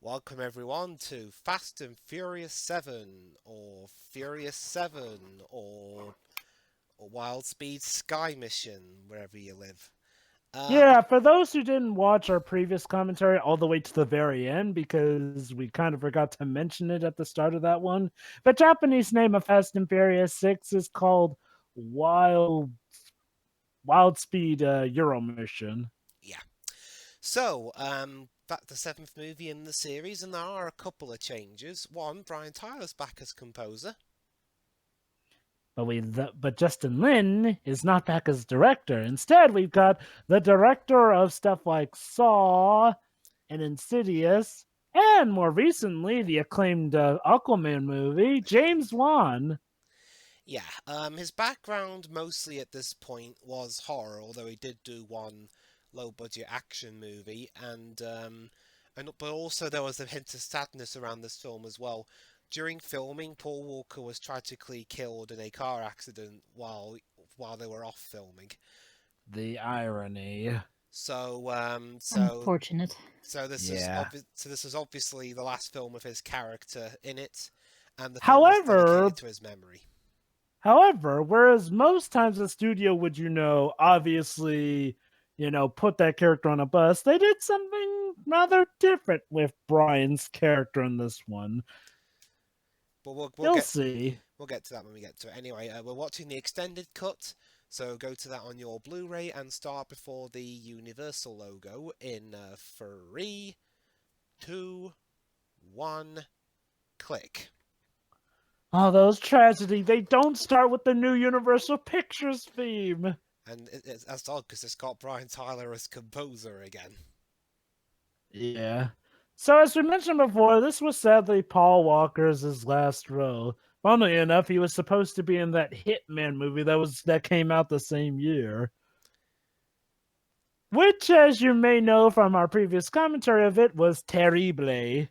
Welcome everyone to Fast and Furious 7 or Furious 7 or Wild Speed Sky Mission, wherever you live. Um, Yeah, for those who didn't watch our previous commentary all the way to the very end, because we kind of forgot to mention it at the start of that one, the Japanese name of Fast and Furious 6 is called Wild Wild Speed Euro Mission. yeah. That's the seventh movie in the series, and there are a couple of changes. One, Brian Tyler's back as composer. But Justin Lin is not back as director. Instead, we've got the director of stuff like Saw and Insidious, and more recently, the acclaimed Aquaman movie, James Wan. Yeah, his background mostly at this point was horror, although he did do one low-budget action movie, and but also there was a hint of sadness around this film as well. During filming, Paul Walker was tragically killed in a car accident while they were off filming. The irony. So, Unfortunate. Yeah. so this is obviously the last film with his character in it, and the film is However, dedicated to his memory. whereas most times the studio would, obviously, put that character on a bus, they did something rather different with Brian's character in this one. But we'll You'll get see. We'll get to that when we get to it. Anyway, we're watching the extended cut, so go to that on your Blu-ray and start before the Universal logo in 3, 2, 1, click. Oh, those tragedy. They don't start with the new Universal Pictures theme. And that's odd because it's got Brian Tyler as composer again. Yeah. So as we mentioned before, this was sadly Paul Walker's last role. Funnily enough, he was supposed to be in that Hitman movie that came out the same year. Which, as you may know from our previous commentary of it, was terrible.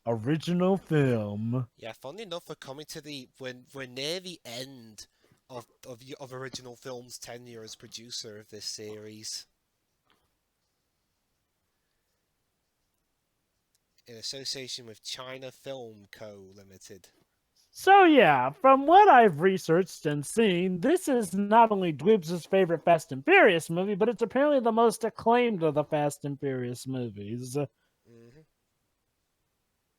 Original film. Yeah, funny enough, we're coming to we're near the end of original film's tenure as producer of this series. In association with China Film Co. Limited. So yeah, from what I've researched and seen, this is not only Dweebs' favorite Fast and Furious movie, but it's apparently the most acclaimed of the Fast and Furious movies. Hmm.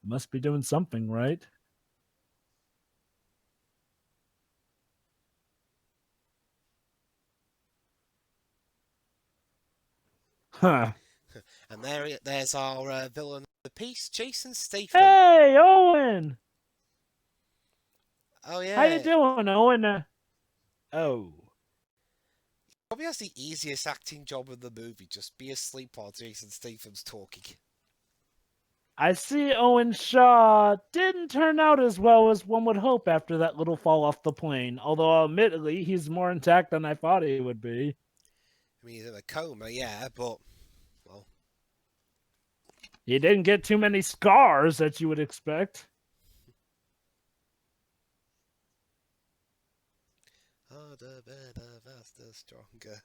Must be doing something right. Huh. And there's our villain of the piece, Jason Statham. Hey, Owen! Oh How you yeah, doing, Owen? Oh. probably has the easiest acting job in the movie. Just be asleep while Jason Statham's talking. I see Owen Shaw didn't turn out as well as one would hope after that little fall off the plane, although admittedly he's more intact than I thought he would be. I mean, he's in a coma, yeah, but well, He didn't get too many scars that you would expect. harder, better, faster, stronger.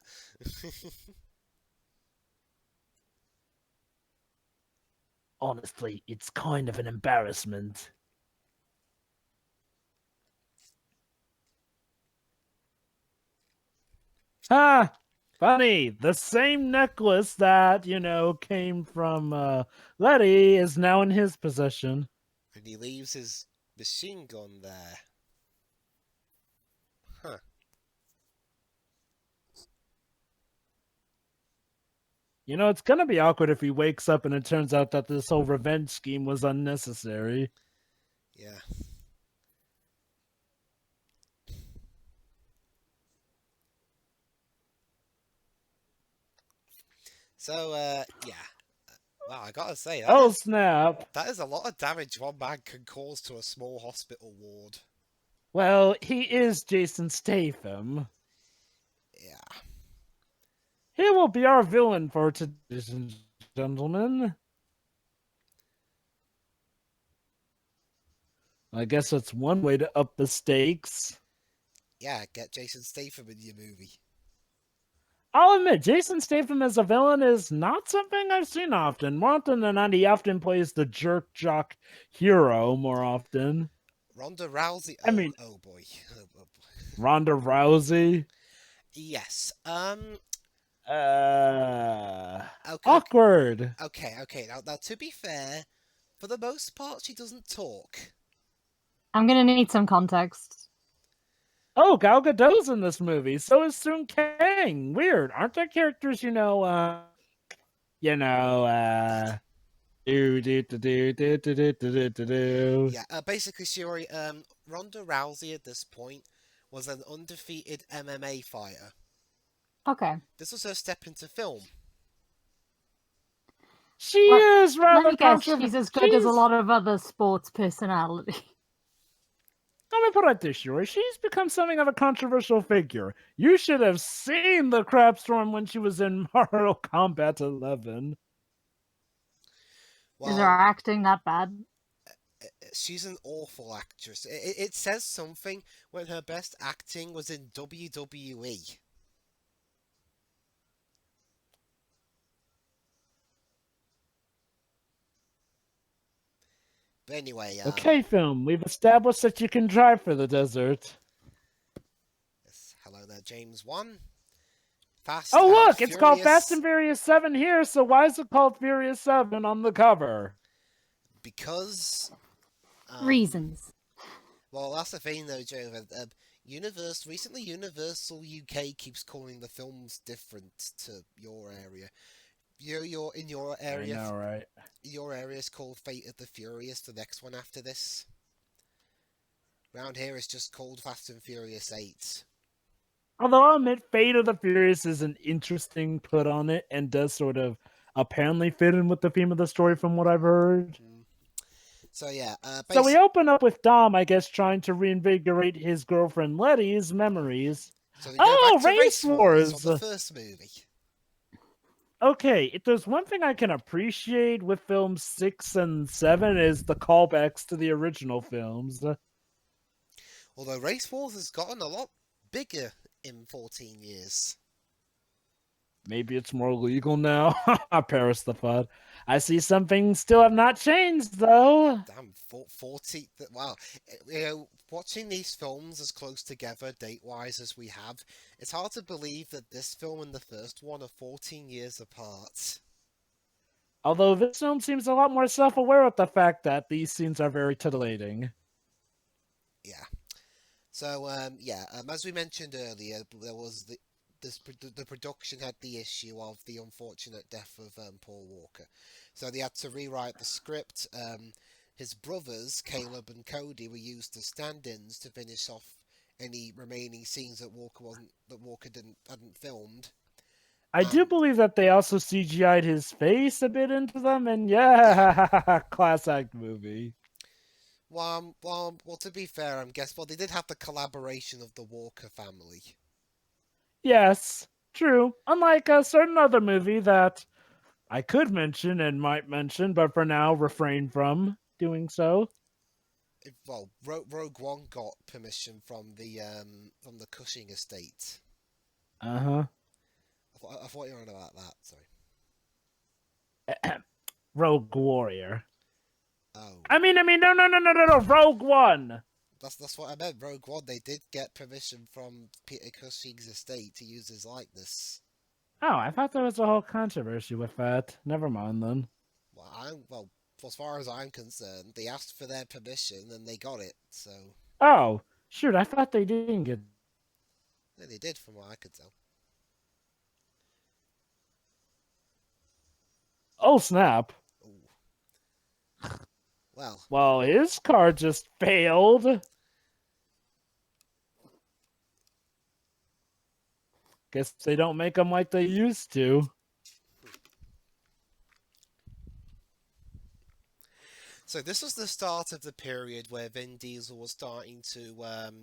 Honestly, it's kind of an embarrassment. Ah, funny. The same necklace that, came from Letty is now in his possession. And he leaves his machine gun there. Huh. It's going to be awkward if he wakes up and it turns out that this whole revenge scheme was unnecessary. Yeah. So, yeah. Wow, I gotta say, Oh, snap. that is a lot of damage one man can cause to a small hospital ward. Well, he is Jason Statham. Yeah. He will be our villain for today, ladies and gentlemen. I guess that's one way to up the stakes. Yeah, get Jason Statham in your movie. I'll admit, Jason Statham as a villain is not something I've seen often. More often than not, he often plays the jerk jock hero more often. Ronda Rousey. I mean, Oh boy. Oh boy. Ronda Rousey. Yes. Uh, Okay. Awkward. Okay. Now, to be fair, for the most part, she doesn't talk. I'm gonna need some context. Oh, Gal Gadot's in this movie. So is Sung Kang. Weird. Aren't there characters, you know, do. Yeah. Basically, Shuri. Ronda Rousey at this point was an undefeated MMA fighter. Okay. This was her step into film. She Let, is let rather me guess, controversial. she's as good as a lot of other sports personalities. Let me put it this way. She's become something of a controversial figure. You should have seen the crap storm when she was in Mortal Kombat 11. Is her Well, acting that bad? she's an awful actress. It says something when her best acting was in WWE. But anyway, Okay, film. We've established that you can drive for the desert. yes, hello there, James 1. Fast Oh, and look! It's called Fast Furious. and Furious 7 here, so why is it called Furious 7 on the cover? Because. Reasons. Well, that's the thing, though, Joe. Recently, Universal UK keeps calling the films different to your area. You're in your area. I know, right? Your area is called Fate of the Furious. The next one after this. Round here, it's just called Fast and Furious 8. Although I'll admit, Fate of the Furious is an interesting put on it and does sort of apparently fit in with the theme of the story from what I've heard. So yeah, So we open up with Dom, I guess, trying to reinvigorate his girlfriend Letty's memories. so we go Oh, back to Race Wars! from the first movie. Okay, if there's one thing I can appreciate with films 6 and 7 is the callbacks to the original films. Although Race Wars has gotten a lot bigger in 14 years. Maybe it's more legal now. Paris the Fud. I see some things still have not changed, though. Damn, 40. Wow. You know, watching these films as close together date-wise as we have, it's hard to believe that this film and the first one are 14 years apart. Although this film seems a lot more self-aware of the fact that these scenes are very titillating. Yeah. So, as we mentioned earlier, there was the production had the issue of the unfortunate death of Paul Walker. So they had to rewrite the script. His brothers, Caleb and Cody, were used as stand-ins to finish off any remaining scenes that Walker hadn't filmed. I do believe that they also CGI'd his face a bit into them, and yeah. Class act movie. Well, to be fair, they did have the collaboration of the Walker family. Yes, true. Unlike a certain other movie that I could mention and might mention, but for now refrain from doing so. Rogue One got permission from the Cushing estate. Uh-huh. I thought you were on about that. Sorry. Rogue Warrior. Oh. I mean, no, Rogue One. That's what I meant. Rogue One. They did get permission from Peter Cushing's estate to use his likeness. Oh, I thought there was a whole controversy with that. Never mind then. Well, as far as I'm concerned, they asked for their permission and they got it. So. Oh, shoot! I thought they didn't get. Yeah, they did, from what I could tell. Oh snap! Ooh. Well, his car just failed. Guess they don't make them like they used to. So this was the start of the period where Vin Diesel was starting to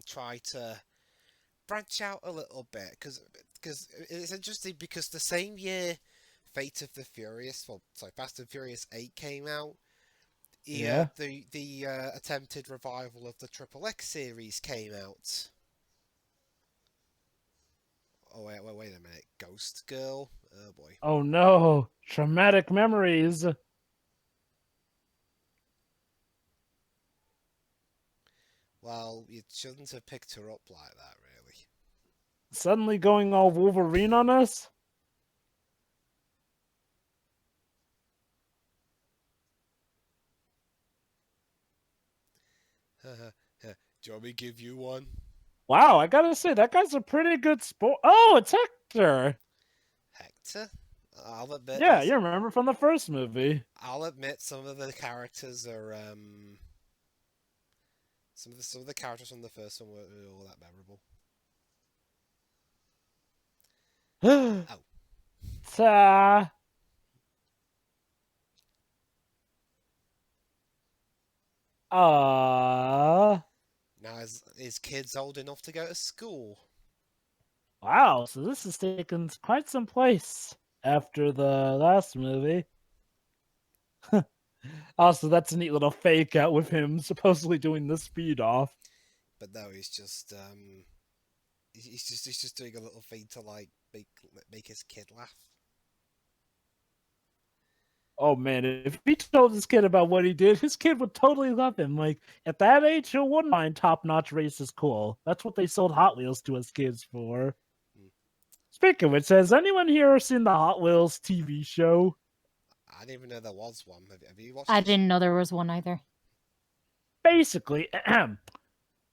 try to branch out a little bit, because it's interesting, because the same year Fate of the Furious, Fast and Furious 8 came out. The attempted revival of the Triple X series came out. Oh wait a minute. Ghost girl. Oh boy. Oh no, traumatic memories. Well, you shouldn't have picked her up like that, Suddenly going all Wolverine on us? really. Do you want me to give you one? Wow, I gotta say, that guy's a pretty good sport. Oh, it's Hector! Hector? I'll admit Yeah, this. you remember from the first movie. I'll admit some of the characters are some of the characters from the first one were all that memorable. Oh, Ta. Uh, now is kids old enough to go to school? wow, so this has taken quite some place after the last movie. Also, that's a neat little fake out with him supposedly doing the speed off. But no, he's just doing a little thing to like make his kid laugh. Oh man, if he told his kid about what he did, his kid would totally love him. Like, at that age, he wouldn't mind top-notch race is cool. That's what they sold Hot Wheels to us kids for. Hmm. Speaking of which, has anyone here seen the Hot Wheels TV show? I didn't even know there was one. Have you watched I this? didn't know there was one either. Basically,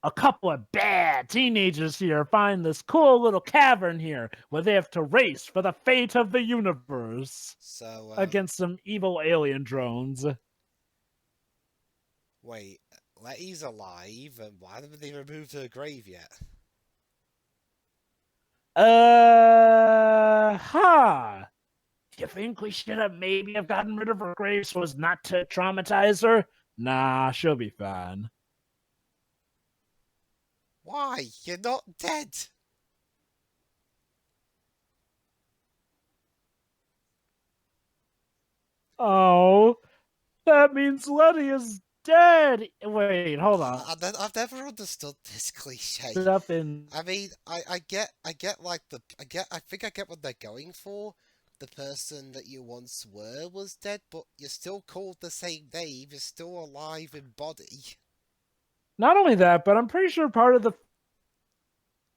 a couple of bad teenagers here find this cool little cavern here where they have to race for the fate of the universe So, against some evil alien drones. wait, Letty's alive, and why haven't they removed her grave yet? Do you think we should have maybe have gotten rid of her grave so as not to traumatize her? Nah, she'll be fine. Why? You're not dead! Oh, that means Letty is dead. Wait, hold on. I've never understood this cliche. Up in I mean, I get like I think I get what they're going for. The person that you once were was dead, but you're still called the same name. You're still alive in body. not only that, but I'm pretty sure part of the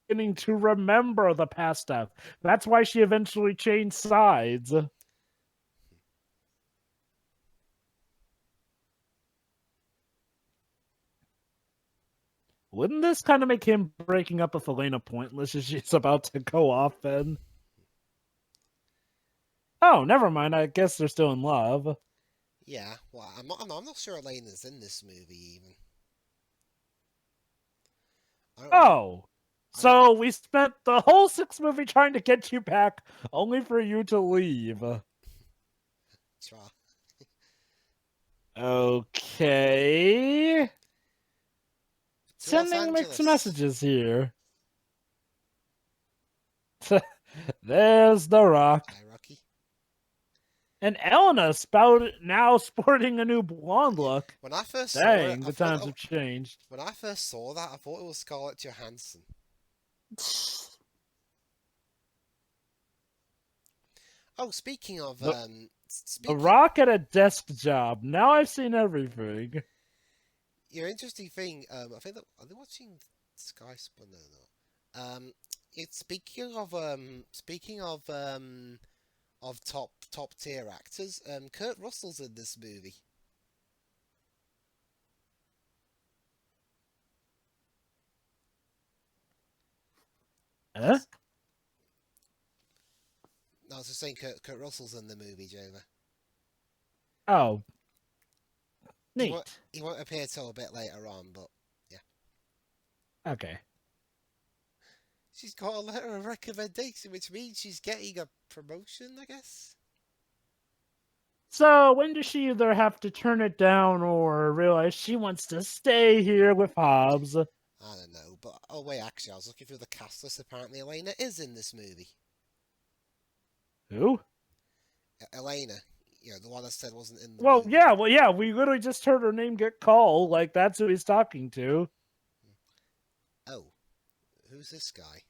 beginning to remember the past stuff. That's why she eventually changed sides. Wouldn't this kind of make him breaking up with Elena pointless as she's about to go off then? Oh, never mind. I guess they're still in love. Yeah, well, I'm not sure Elena's in this movie even. Oh, so we spent the whole sixth movie trying to get you back, only for you to leave. Try. Okay. To Los Sending mixed Angeles. messages here. There's the Rock. Hi, Rocky. And Elena now sporting a new blonde look. When I first saw Dang, it, the times have changed. when I first saw that, I thought it was Scarlett Johansson. Oh, speaking of The speaking, Rock at a desk job. Now I've seen everything. your interesting thing. I think that are they watching Sky Spun? No, no. It's speaking of top tier actors. Kurt Russell's in this movie. Huh? No, I was just saying Kurt Russell's in the movie, Jova. Oh, He neat. won't appear till a bit later on, but yeah. Okay. She's got a letter of recommendation, which means she's getting a promotion, I guess. So when does she either have to turn it down or realize she wants to stay here with Hobbs? I don't know, but oh wait, actually, I was looking through the cast list. Apparently, Elena is in this movie. Who? Elena, you know, the one I said wasn't in the Well, movie. yeah, we literally just heard her name get called. Like, that's who he's talking to. Oh, who's this guy?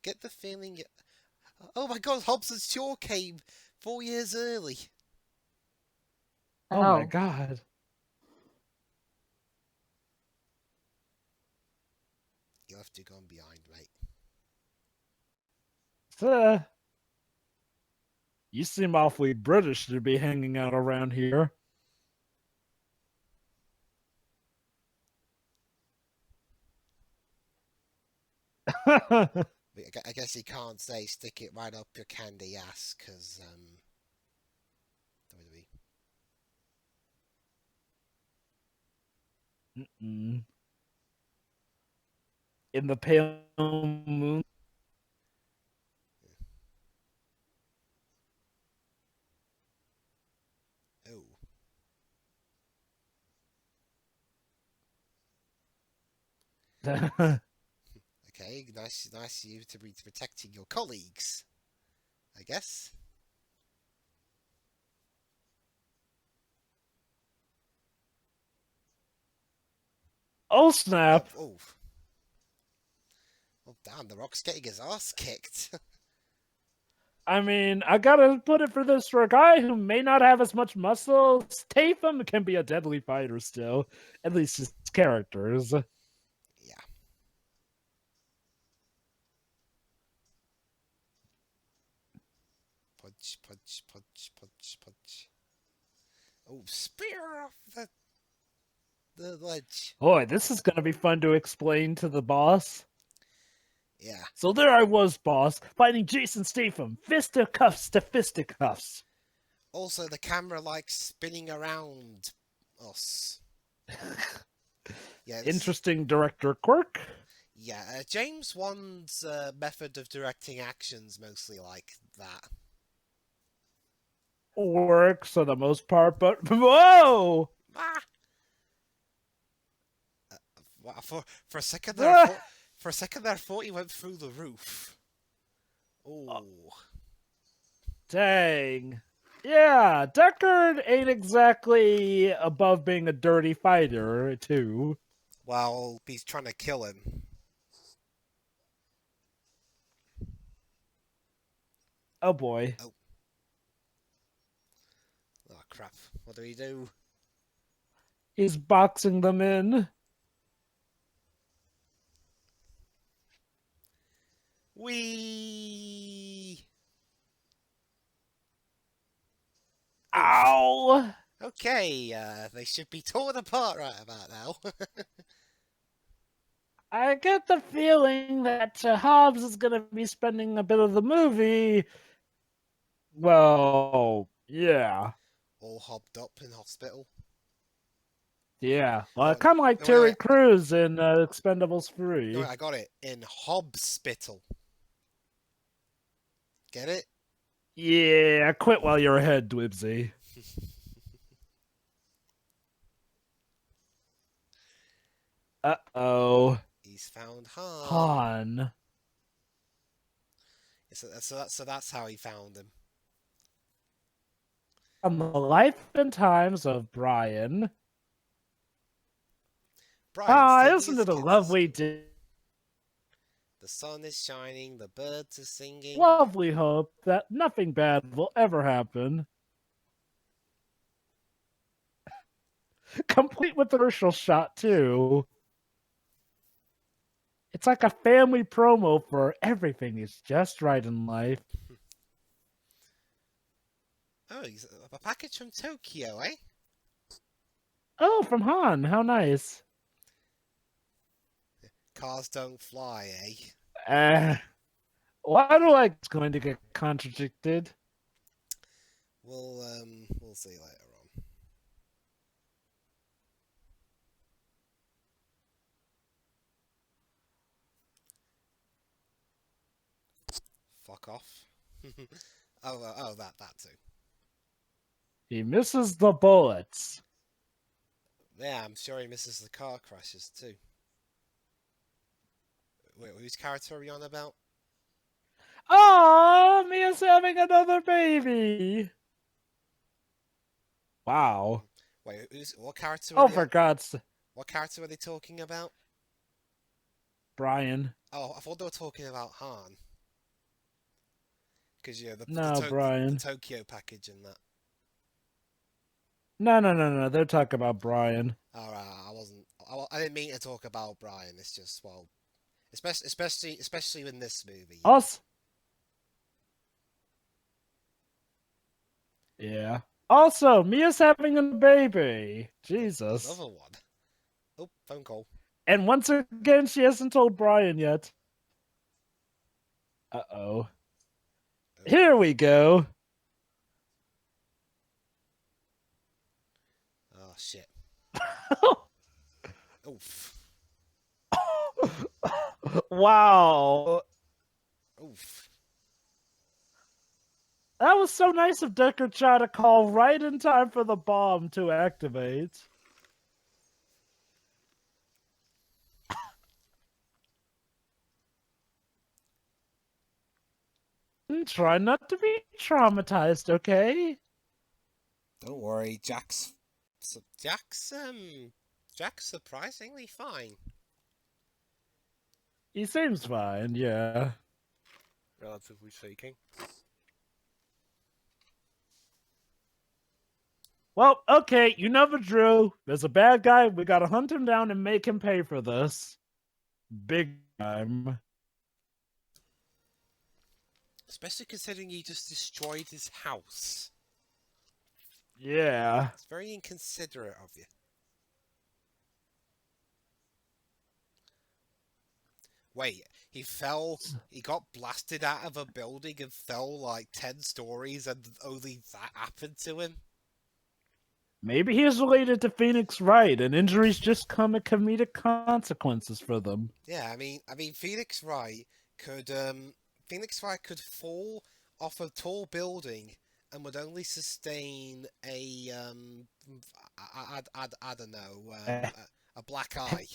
get the feeling. Oh my God, Hobson's Shaw came 4 years early. Oh my God. You'll have to go on behind, mate. You seem awfully British to be hanging out around here. I guess you can't say stick it right up your candy ass, because, WWE. In the pale moon. Oh. Okay, nice of you to be protecting your colleagues, I guess. Oh snap! Oh. Oh damn, the Rock's getting his ass kicked. I mean, I gotta put it for this: for a guy who may not have as much muscle, Statham can be a deadly fighter still. At least his characters. Yeah. Punch, punch, punch, punch, punch. Oh, spear off the ledge. Boy, this is gonna be fun to explain to the boss. Yeah. So there I was, boss, fighting Jason Statham, fisticuffs to fisticuffs. Also, the camera likes spinning around us. Yeah. Interesting director quirk. Yeah, James Wan's method of directing actions mostly like that. Works for the most part, but whoa! Ah! For a second there, I thought he went through the roof. Oh. Dang. Yeah, Deckard ain't exactly above being a dirty fighter, too. Well, he's trying to kill him. Oh boy. Oh. Oh crap. What do we do? He's boxing them in. Whee! Ow! Okay, they should be torn apart right about now. I get the feeling that Hobbs is going to be spending a bit of the movie. Well, yeah. All hobbed up in hospital. Yeah. Oh, Kind of like no, Terry wait. Crews in Expendables 3. No, wait, I got it. In Hobbspittle. Get it? Yeah, quit while you're ahead, Dwibsy. Uh-oh. He's found Han. Han. So that's how he found him. On the life and times of Brian. Isn't it a lovely day? The sun is shining, the birds are singing. Lovely hope that nothing bad will ever happen. Complete with the commercial shot, too. It's like a family promo for everything is just right in life. Oh, he's a package from Tokyo, eh? Oh, from Han. How nice. Cars don't fly, eh? Why do I it's going to get contradicted? We'll see later on. Fuck off. oh, that too. He misses the bullets. Yeah, I'm sure he misses the car crashes too. Wait, whose character are we on about? Oh, Mia's having another baby. Wow. Wait, what character? Oh, for God's sake. What character are they talking about? Brian. Oh, I thought they were talking about Han. Because No, the Brian. Tokyo package and that. No. They're talking about Brian. Alright, I wasn't. I didn't mean to talk about Brian. It's just well, especially in this movie. Also, yeah. Also, Mia's having a baby. Jesus. Another one. Oh, phone call. And once again, she hasn't told Brian yet. Uh-oh. Here we go. Oh shit. Oof. Wow. Oof. That was so nice of Deckard Shaw to call right in time for the bomb to activate. Try not to be traumatized, okay? Don't worry, Jack's surprisingly fine. He seems fine, yeah. Relatively speaking. Well, okay, you know the drill. There's a bad guy. We gotta hunt him down and make him pay for this. Big time. Especially considering he just destroyed his house. Yeah. It's very inconsiderate of you. Wait, he got blasted out of a building and fell like 10 stories and only that happened to him? Maybe he is related to Phoenix Wright, and injuries just come at comedic consequences for them. Yeah, I mean, Phoenix Wright could fall off a tall building and would only sustain a I don't know, a black eye.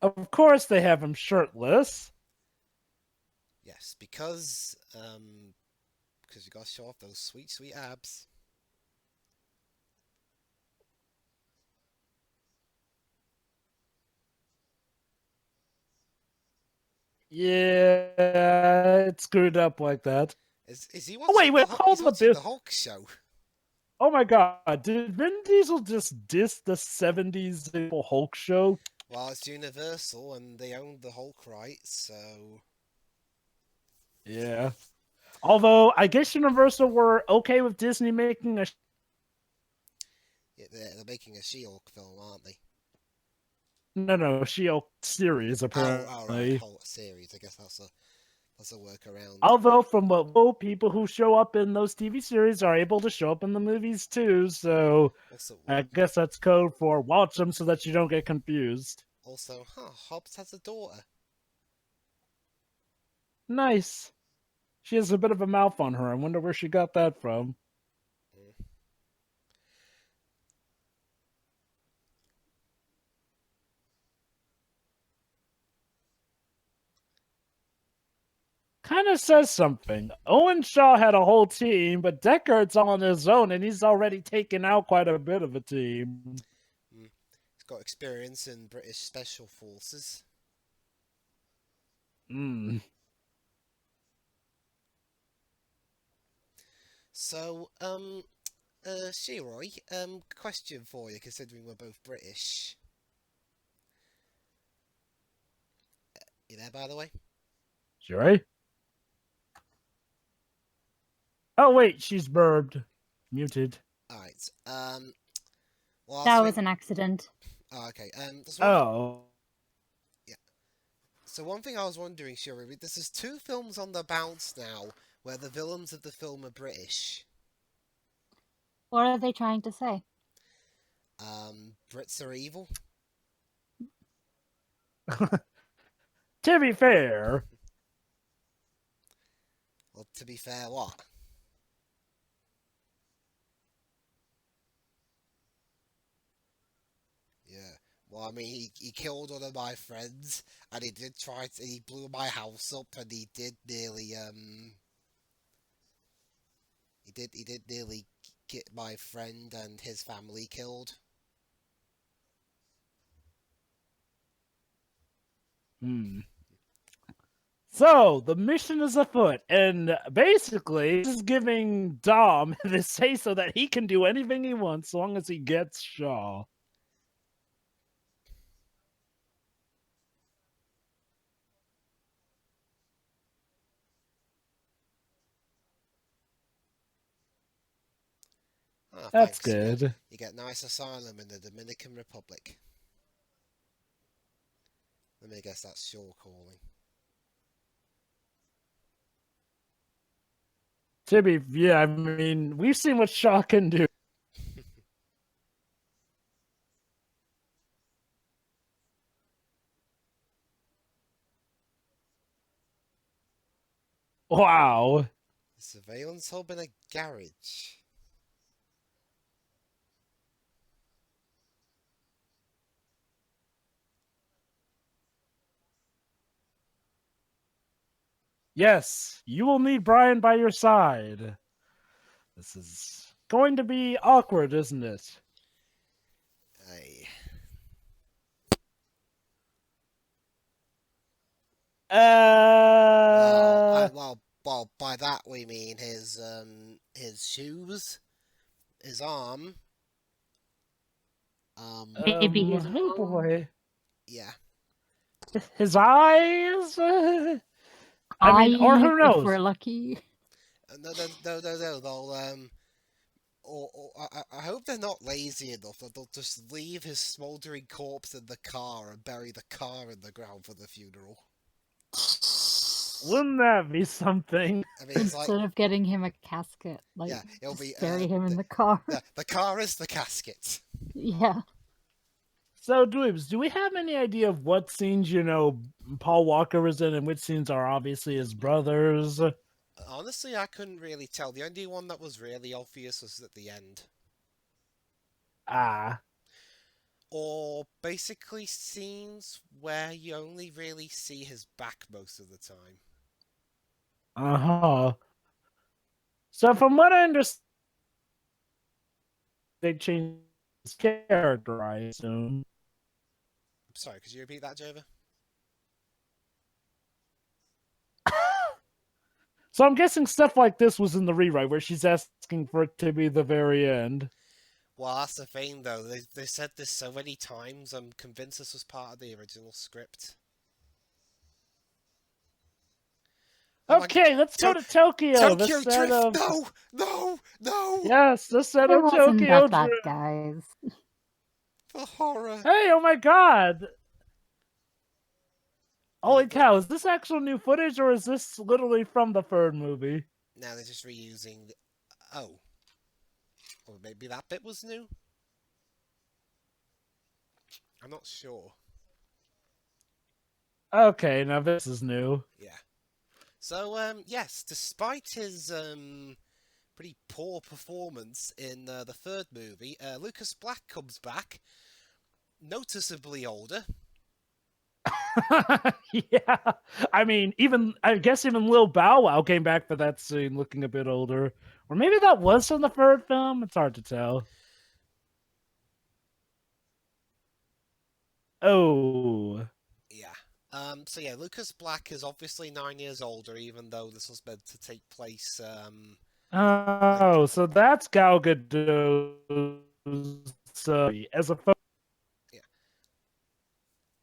Of course, they have him shirtless. Yes, because you got to show off those sweet abs. Yeah, it's screwed up like that. Is he Oh, wait, hold he's the watching bit. the Hulk show? Oh my god, did Vin Diesel just diss the 70s Hulk show? Well, it's Universal and they own the Hulk rights, so... Yeah. Although, I guess Universal were okay with Disney making a... Yeah, they're making a She-Hulk film, aren't they? No, She-Hulk series, Oh, apparently. right, Hulk series. I guess that's a workaround. Although, from what people who show up in those TV series are able to show up in the movies too, so I guess that's code for watch them so that you don't get confused. Also, Hobbs has a daughter. Nice. She has a bit of a mouth on her. I wonder where she got that from. Kind of says something. Owen Shaw had a whole team, but Deckard's on his own, and he's already taken out quite a bit of a team. He's got experience in British Special Forces. So, Shiroy, question for you, considering we're both British. You there, by the way? Sure. Oh, wait, she's burbed. Muted. Alright, well, That was an accident. Oh, okay, yeah. So one thing I was wondering, Shuri, this is 2 films on the bounce now, where the villains of the film are British. What are they trying to say? Brits are evil? To be fair. Well, to be fair, what? Yeah. Well, I mean, he killed one of my friends, and he blew my house up, and he did nearly, he did nearly get my friend and his family killed. So the mission is afoot, and basically, this is giving Dom the say so that he can do anything he wants, as long as he gets Shaw. Oh, That's thanks. good. You get nice asylum in the Dominican Republic. Let me guess that's Shaw calling. Tibby, yeah, I mean, we've seen what Shaw can do. Wow. Surveillance hub in a garage. Yes, you will need Brian by your side. This is going to be awkward, isn't it? Hey. Well, by that we mean his shoes, his arm. Maybe his oh boy. Yeah. His eyes? I mean, or eye, who if we're knows? lucky. No. They'll I hope they're not lazy enough that they'll just leave his smouldering corpse in the car and bury the car in the ground for the funeral. Wouldn't that be something? I mean, it's like, Instead of getting him a casket, like yeah, it'll just be bury him in the car. the car is the casket. Yeah. So, Dweebs, do we have any idea of what scenes, Paul Walker is in and which scenes are obviously his brothers? Honestly, I couldn't really tell. The only one that was really obvious was at the end. Ah. Or basically scenes where you only really see his back most of the time. Uh-huh. So, from what I understand, they changed his character, I assume. Sorry, could you repeat that, Jova? So I'm guessing stuff like this was in the rewrite where she's asking for it to be the very end. Well, that's the thing, though. They said this so many times. I'm convinced this was part of the original script. Oh Okay, let's go to Tokyo. The Tokyo set Drift! of No! yes, the set It of wasn't Tokyo that bad, Drift. guys. The horror! Hey, oh my god! Holy Well, cow! Is this actual new footage or is this literally from the third movie? now they're just reusing... Oh. Or maybe that bit was new? I'm not sure. Okay, now this is new. Yeah. So, yes, despite his, pretty poor performance in the third movie, Lucas Black comes back, noticeably older. Yeah, I mean, I guess even Lil Bow Wow came back for that scene, looking a bit older, or maybe that was from the third film. It's hard to tell. Oh, Yeah. So yeah, Lucas Black is obviously 9 years older, even though this was meant to take place, like, oh, so that's Gal Gadot's as a yeah.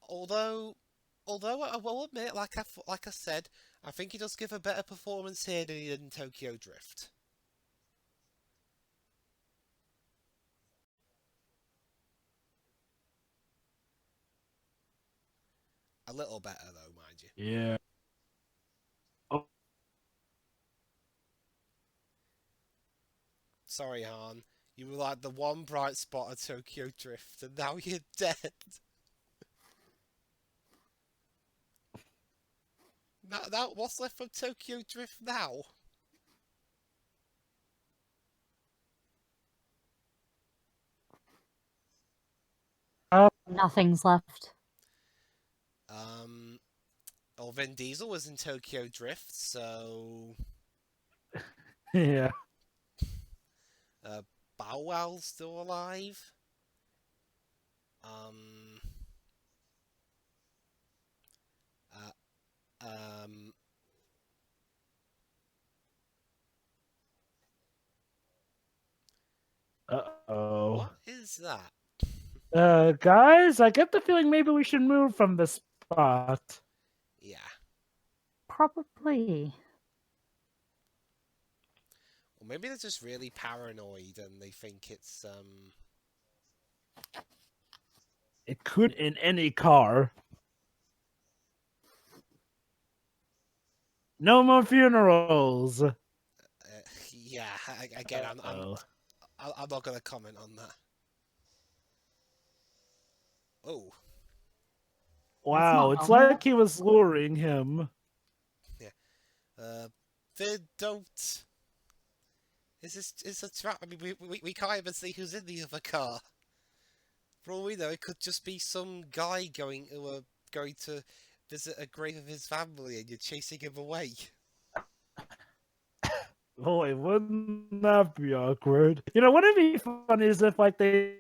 Although I will admit, like I said, I think he does give a better performance here than he did in Tokyo Drift. A little better, though, mind you. yeah. Oh, Sorry, Han. You were like the one bright spot of Tokyo Drift, and now you're dead. Now, what's left from Tokyo Drift now? Nothing's left. Well, Vin Diesel was in Tokyo Drift, so yeah. Bow Wow's still alive. Um, is that? Guys, I get the feeling maybe we should move from this spot. Yeah. Probably. Or maybe they're just really paranoid and they think it's It could in any car. No more funerals. yeah. Again, I'm not gonna comment on that. Oh, That's Wow, not it's normal. like he was luring him. they don't. Is a trap? I mean, we can't even see who's in the other car. For all we know, it could just be some guy going to visit a grave of his family, and you're chasing him away. Boy, wouldn't that be awkward? You know, wouldn't it be funny is if like they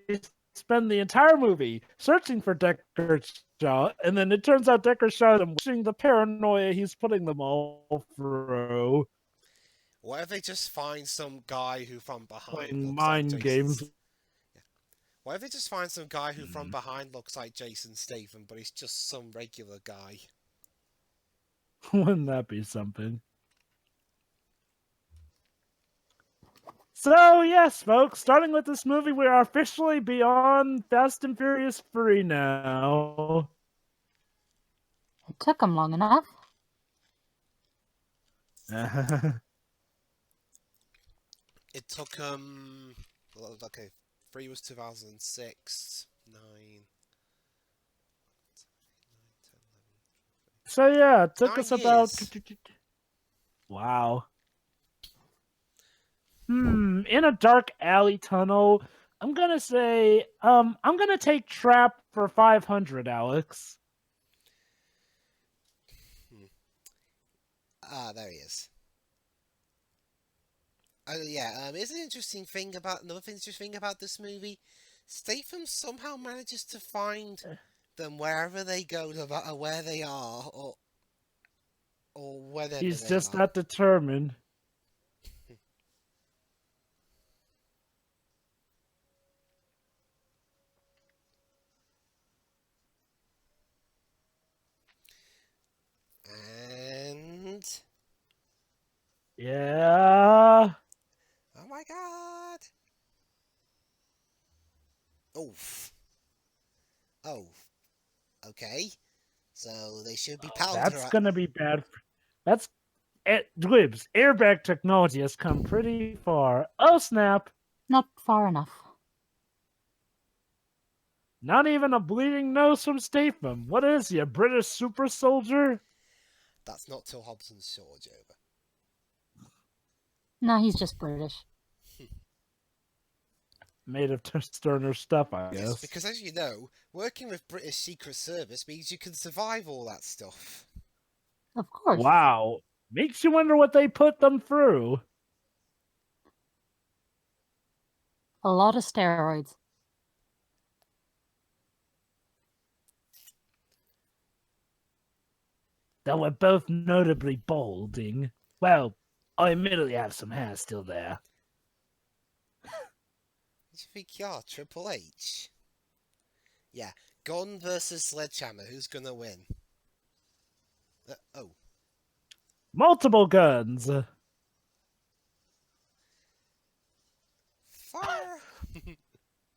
spend the entire movie searching for Deckard Shaw, and then it turns out Deckard Shaw is watching the paranoia he's putting them all through, What if they just find some guy who from behind playing looks like mind Jason? games. What if they just find some guy who from behind looks like Jason Statham, but he's just some regular guy? Wouldn't that be something? So, yes, folks, starting with this movie, we are officially beyond Fast and Furious 3 now. It took him long enough. It took well, okay, 3 was 2006, 9, 10, So, yeah, it took 9 us about. years. Wow. In a dark alley tunnel, I'm gonna say, I'm gonna take Trap for 500, Alex. Ah, there he is. Yeah, is an interesting thing about another interesting thing about this movie. Statham somehow manages to find them wherever they go, no matter where they are, or whenever He's they just are. not determined. And Yeah. oh my god! Oof. Oh, okay. So they should be That's powder. gonna be bad. That's Dwibs. Airbag technology has come pretty far. Oh snap! Not far enough. Not even a bleeding nose from Statham. What is he, a British super soldier? That's not till Hobson's Shaw, Jover. No, he's just British. Made of sterner stuff, I Yes, guess. because as you know, working with British Secret Service means you can survive all that stuff. Of course. Wow. Makes you wonder what they put them through. A lot of steroids. Though we're both notably balding. Well, I admittedly have some hair still there. What do you think you are, Triple H? Yeah, gun versus sledgehammer. Who's gonna win? Oh, Multiple guns. fire!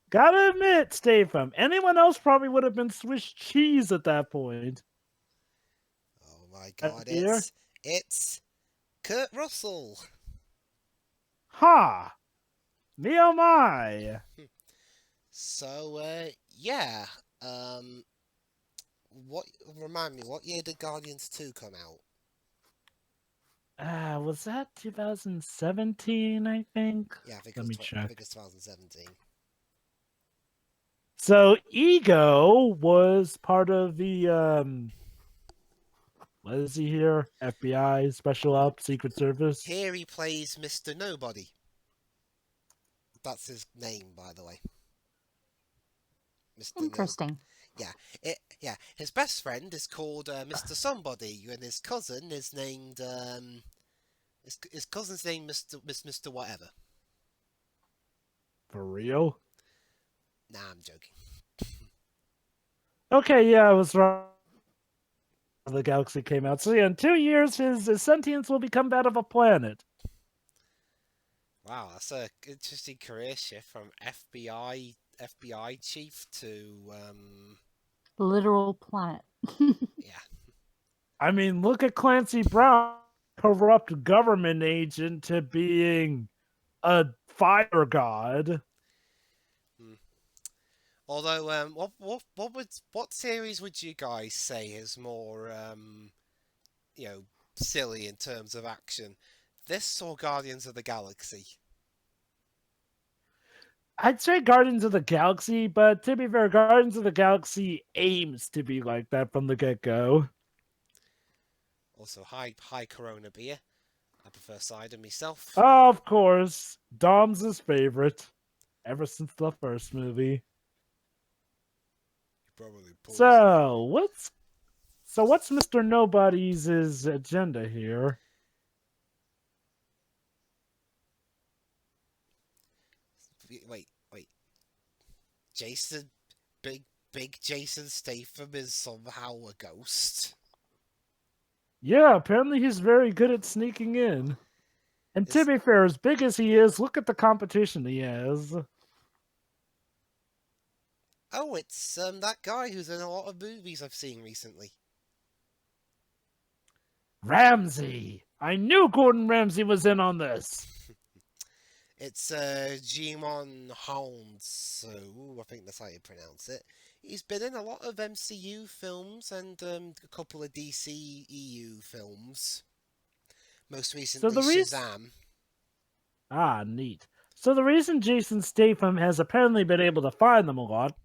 Gotta admit, Statham, anyone else probably would have been Swiss cheese at that point. Oh my god, Here? it's Kurt Russell. Ha! Me oh my! So, yeah. What? Remind me, what year did Guardians 2 come out? Was that 2017, I think? Yeah, I think Let me I check. think it's 2017. So, Ego was part of the, what is he here? FBI, Special Ops, Secret Service? Here he plays Mr. Nobody. That's his name, by the way. Mr. Interesting. Yeah. His best friend is called Mr. Somebody, and his cousin is named his cousin's name Mr. Whatever. For real? Nah, I'm joking. Okay, yeah, I was wrong. The galaxy came out. So yeah, in 2 years, his sentience will become that of a planet. Wow, that's a interesting career shift from FBI chief to Literal planet. yeah. I mean, look at Clancy Brown, corrupt government agent, to being a fire god. Hmm. Although, what series would you guys say is more silly in terms of action? This or Guardians of the Galaxy? I'd say Guardians of the Galaxy, but to be fair, Guardians of the Galaxy aims to be like that from the get go. Also, high Corona beer. I prefer cider myself. Of course, Dom's his favorite ever since the first movie. Probably poison. So what's Mr. Nobody's agenda here? Wait. Jason, big Jason Statham is somehow a ghost. Yeah, apparently he's very good at sneaking in. And to Is be fair, as big as he is, look at the competition he has. Oh, it's that guy who's in a lot of movies I've seen recently. Ramsey! I knew Gordon Ramsay was in on this. It's Jimon Hounsou, I think that's how you pronounce it. He's been in a lot of MCU films and a couple of DC EU films. Most So recently, the reason Shazam. neat. So the reason Jason Statham has apparently been able to find them a lot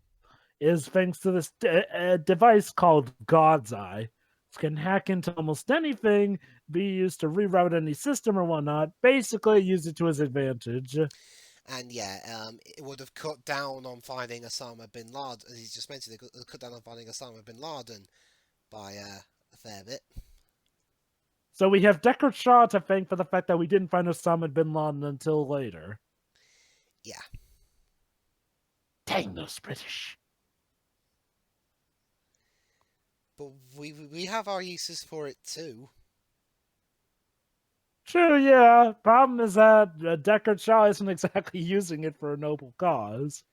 is thanks to this device called God's Eye. It can hack into almost anything, be used to reroute any system or whatnot. Basically, use it to his advantage. And yeah, it would have cut down on finding Osama bin Laden, as he just mentioned, it could cut down on finding Osama bin Laden by a fair bit. So we have Deckard Shaw to thank for the fact that we didn't find Osama bin Laden until later. Yeah. Dang those British. But we have our uses for it too. True, yeah. Problem is that Deckard Shaw isn't exactly using it for a noble cause.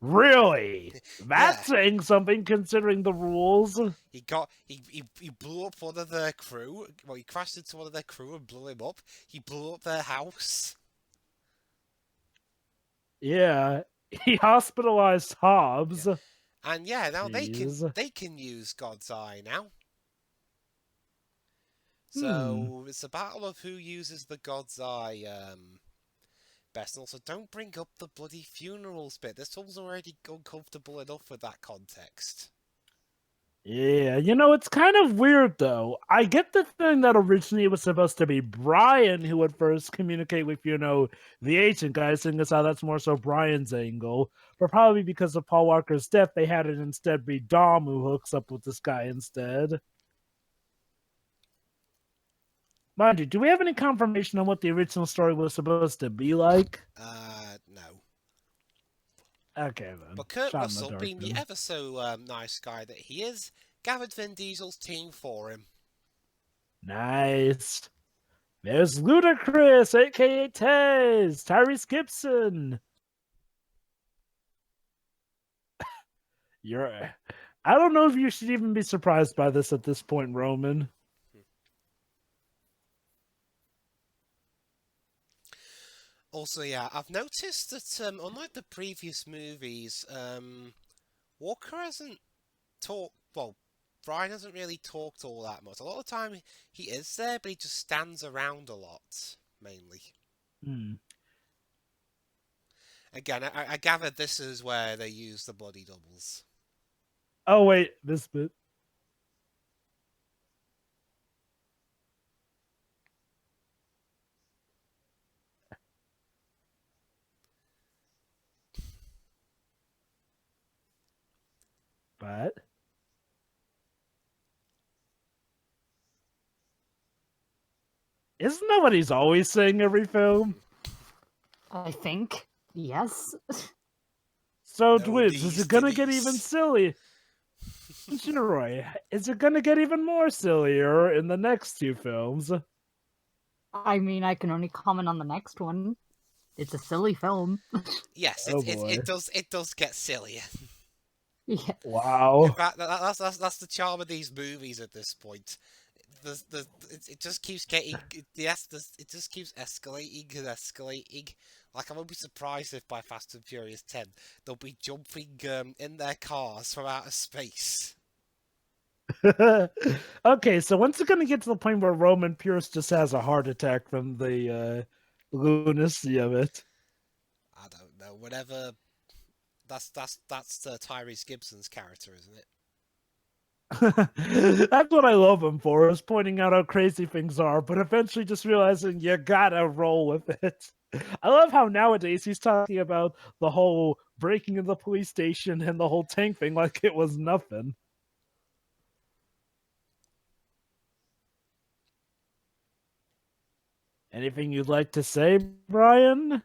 Really? Yeah, That's saying something considering the rules. he blew up one of their crew. Well, he crashed into one of their crew and blew him up. He blew up their house. Yeah. He hospitalized Hobbs. Yeah, and yeah, now Jeez. they can use God's Eye now. Hmm. So it's a battle of who uses the God's Eye best. And also, don't bring up the bloody funerals bit. This one's already uncomfortable enough with that context. Yeah, it's kind of weird though. I get the thing that originally it was supposed to be Brian who would first communicate with, the agent guy, seeing as how that's more so Brian's angle. But probably because of Paul Walker's death, they had it instead be Dom who hooks up with this guy instead. Mind you, do we have any confirmation on what the original story was supposed to be like? No. Okay then. But Kurt Shot in the Russell, dark being the then. ever so nice guy that he is, gathered Vin Diesel's team for him. Nice. There's Ludacris, aka Tez, Tyrese Gibson. I don't know if you should even be surprised by this at this point, Roman. Also, yeah, I've noticed that unlike the previous movies, Walker hasn't talked. Well, Brian hasn't really talked all that much. A lot of the time he is there, but he just stands around a lot, mainly. Hmm. Again, I gather this is where they use the body doubles. Oh wait, this bit. But Isn't that what he's always saying every film? I think. Yes. So, No Dwibs, is knees, it gonna get Denise. even silly? Roy, is it gonna get even more sillier in the next two films? I mean, I can only comment on the next one. It's a silly film. Yes, Oh boy. it does get sillier. Yeah. In Wow. fact, that's the charm of these movies at this point. It just keeps getting it just keeps escalating and escalating. Like, I won't be surprised if by Fast and Furious 10 they'll be jumping in their cars from outer space. Okay, so when's it gonna get to the point where Roman Pierce just has a heart attack from the lunacy of it? I don't know. Whatever. That's Tyrese Gibson's character, isn't it? That's what I love him for, is pointing out how crazy things are, but eventually just realizing you gotta roll with it. I love how nowadays he's talking about the whole breaking in the police station and the whole tank thing like it was nothing. Anything you'd like to say, Brian?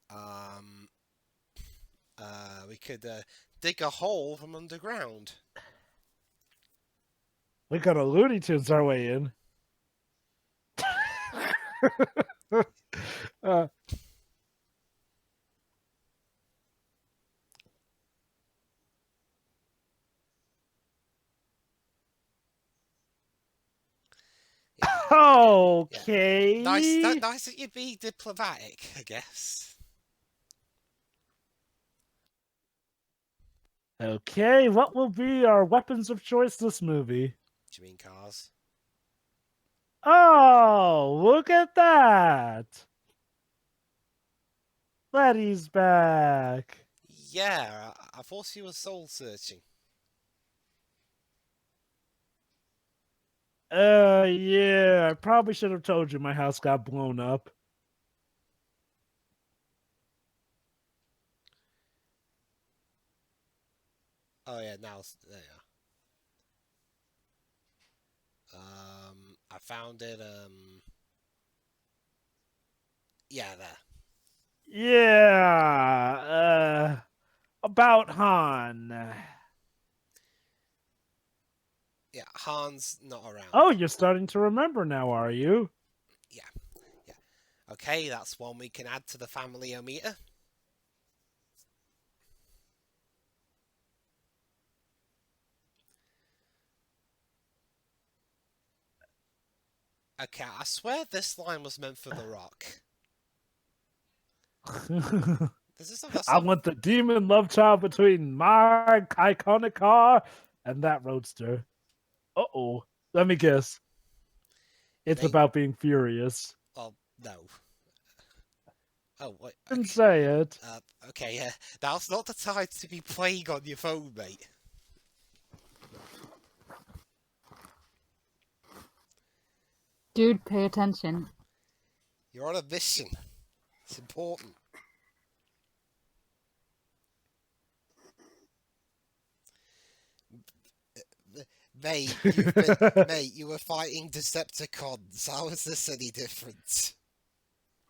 Um. We could dig a hole from underground. We got a Looney Tunes our way in. uh, okay. Nice that you be diplomatic, I guess. Okay, what will be our weapons of choice this movie? Do you mean cars? Oh, look at that! Letty's back. Yeah, I thought you were soul searching. Yeah, I probably should have told you my house got blown up. Oh yeah, now there you are. I found it. Yeah, there. Yeah, about Han. Yeah, Han's not around. Oh, you're starting to remember now, are you? Yeah. Okay, that's one we can add to the family meter. Okay, I swear this line was meant for The Rock. This is I want the demon love child between my iconic car and that roadster. Uh-oh. Let me guess. It's about being furious. Oh, no. Oh, wait. Didn't say it. Okay, yeah. Now's not the time to be playing on your phone, mate. Dude, pay attention. You're on a mission. It's important. Mate, you were fighting Decepticons. How is this any different?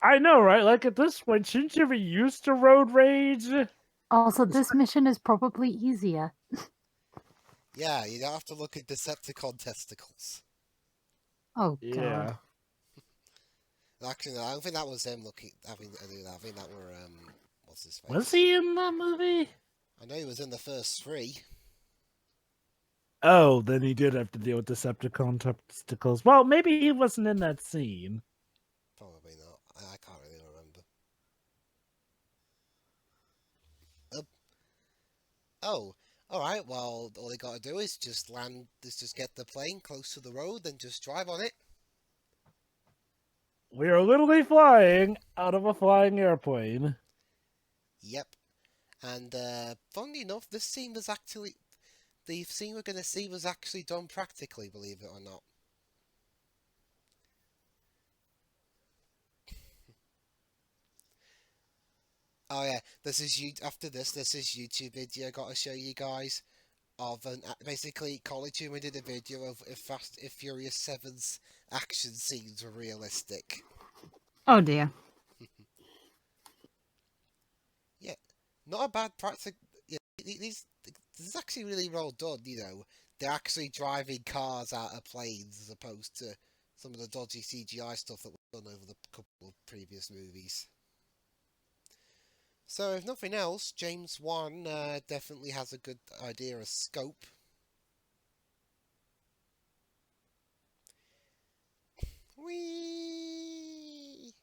I know, right? Like, at this point, shouldn't you be used to road rage? Also, this mission is probably easier. Yeah, you don't have to look at Decepticon testicles. Oh, Yeah. God. Actually, no, I don't think that was him having to do that. I think that were, what's his face? Was he in that movie? I know he was in the first three. Oh, then he did have to deal with Decepticon testicles. Well, maybe he wasn't in that scene. Probably not. I can't really remember. Oh, alright, well, all they gotta do is just get the plane close to the road and just drive on it. We are literally flying out of a flying airplane. Yep. And, funnily enough, this scene was actually... The scene we're gonna see was actually done practically, believe it or not. Oh yeah, this is you. After this, this is YouTube video. Got to show you guys of an basically College Humor did a video of if Furious 7's action scenes were realistic. Oh dear. Yeah, not a bad practice. Yeah, these this is actually really well done. You know, they're actually driving cars out of planes as opposed to some of the dodgy CGI stuff that was done over the couple of previous movies. So, if nothing else, James Wan definitely has a good idea of scope. Whee!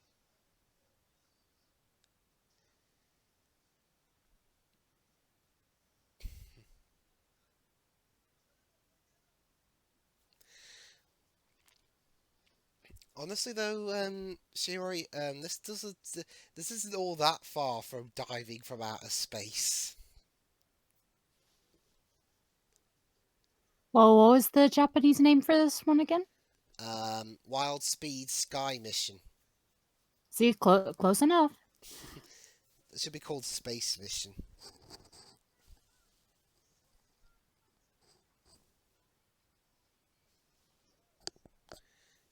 Honestly, though, Shiori, this isn't all that far from diving from outer space. Well, what was the Japanese name for this one again? Wild Speed Sky Mission. See, close enough. It should be called Space Mission.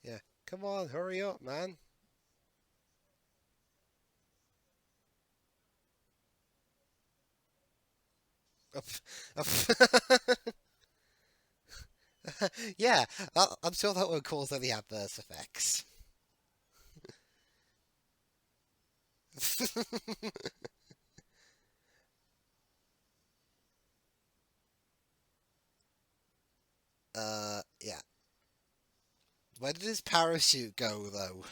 Yeah, come on, hurry up, man. Yeah, I'm sure that won't cause any adverse effects. Yeah. Where did his parachute go, though?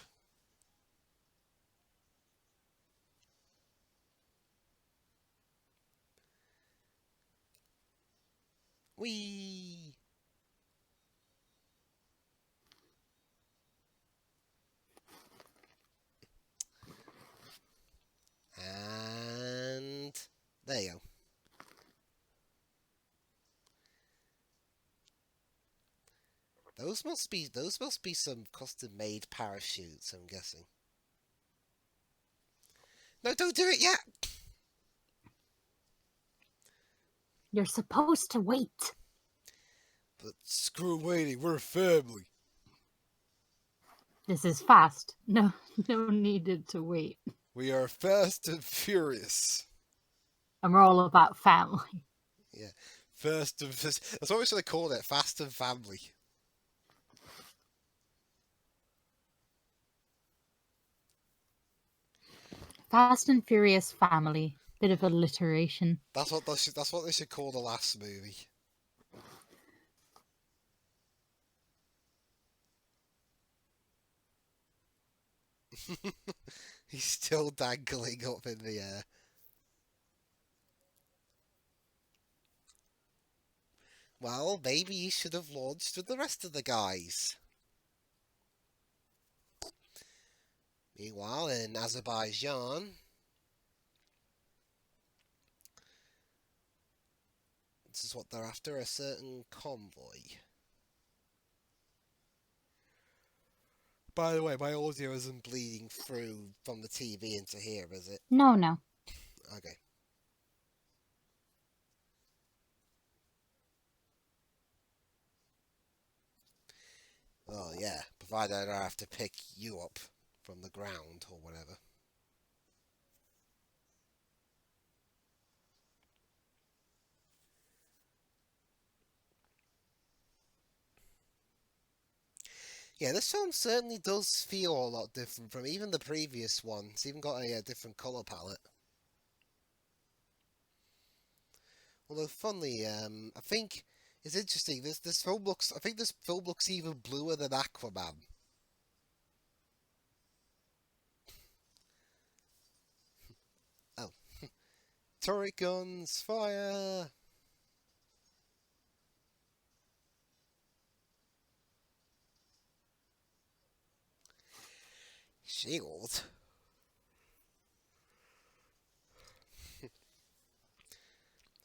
Whee! And there you go. Those must be some custom-made parachutes, I'm guessing. No, don't do it yet. You're supposed to wait. But screw waiting, we're a family. This is fast. No, no needed to wait. We are fast and furious. And we're all about family. Yeah, fast and that's what we should have called it. Fast and family. Fast and Furious family. Bit of alliteration. That's what they should call the last movie. He's still dangling up in the air. Well, maybe he should have launched with the rest of the guys. Meanwhile, in Azerbaijan, this is what they're after, a certain convoy. By the way, my audio isn't bleeding through from the TV into here, is it? No, no. Okay. Oh, yeah, provided I don't have to pick you up from the ground or whatever. Yeah, this film certainly does feel a lot different from even the previous one. It's even got a different colour palette. Although, funnily, I think it's interesting. This film looks. I think this film looks even bluer than Aquaman. Oh, turret guns, fire! Shield.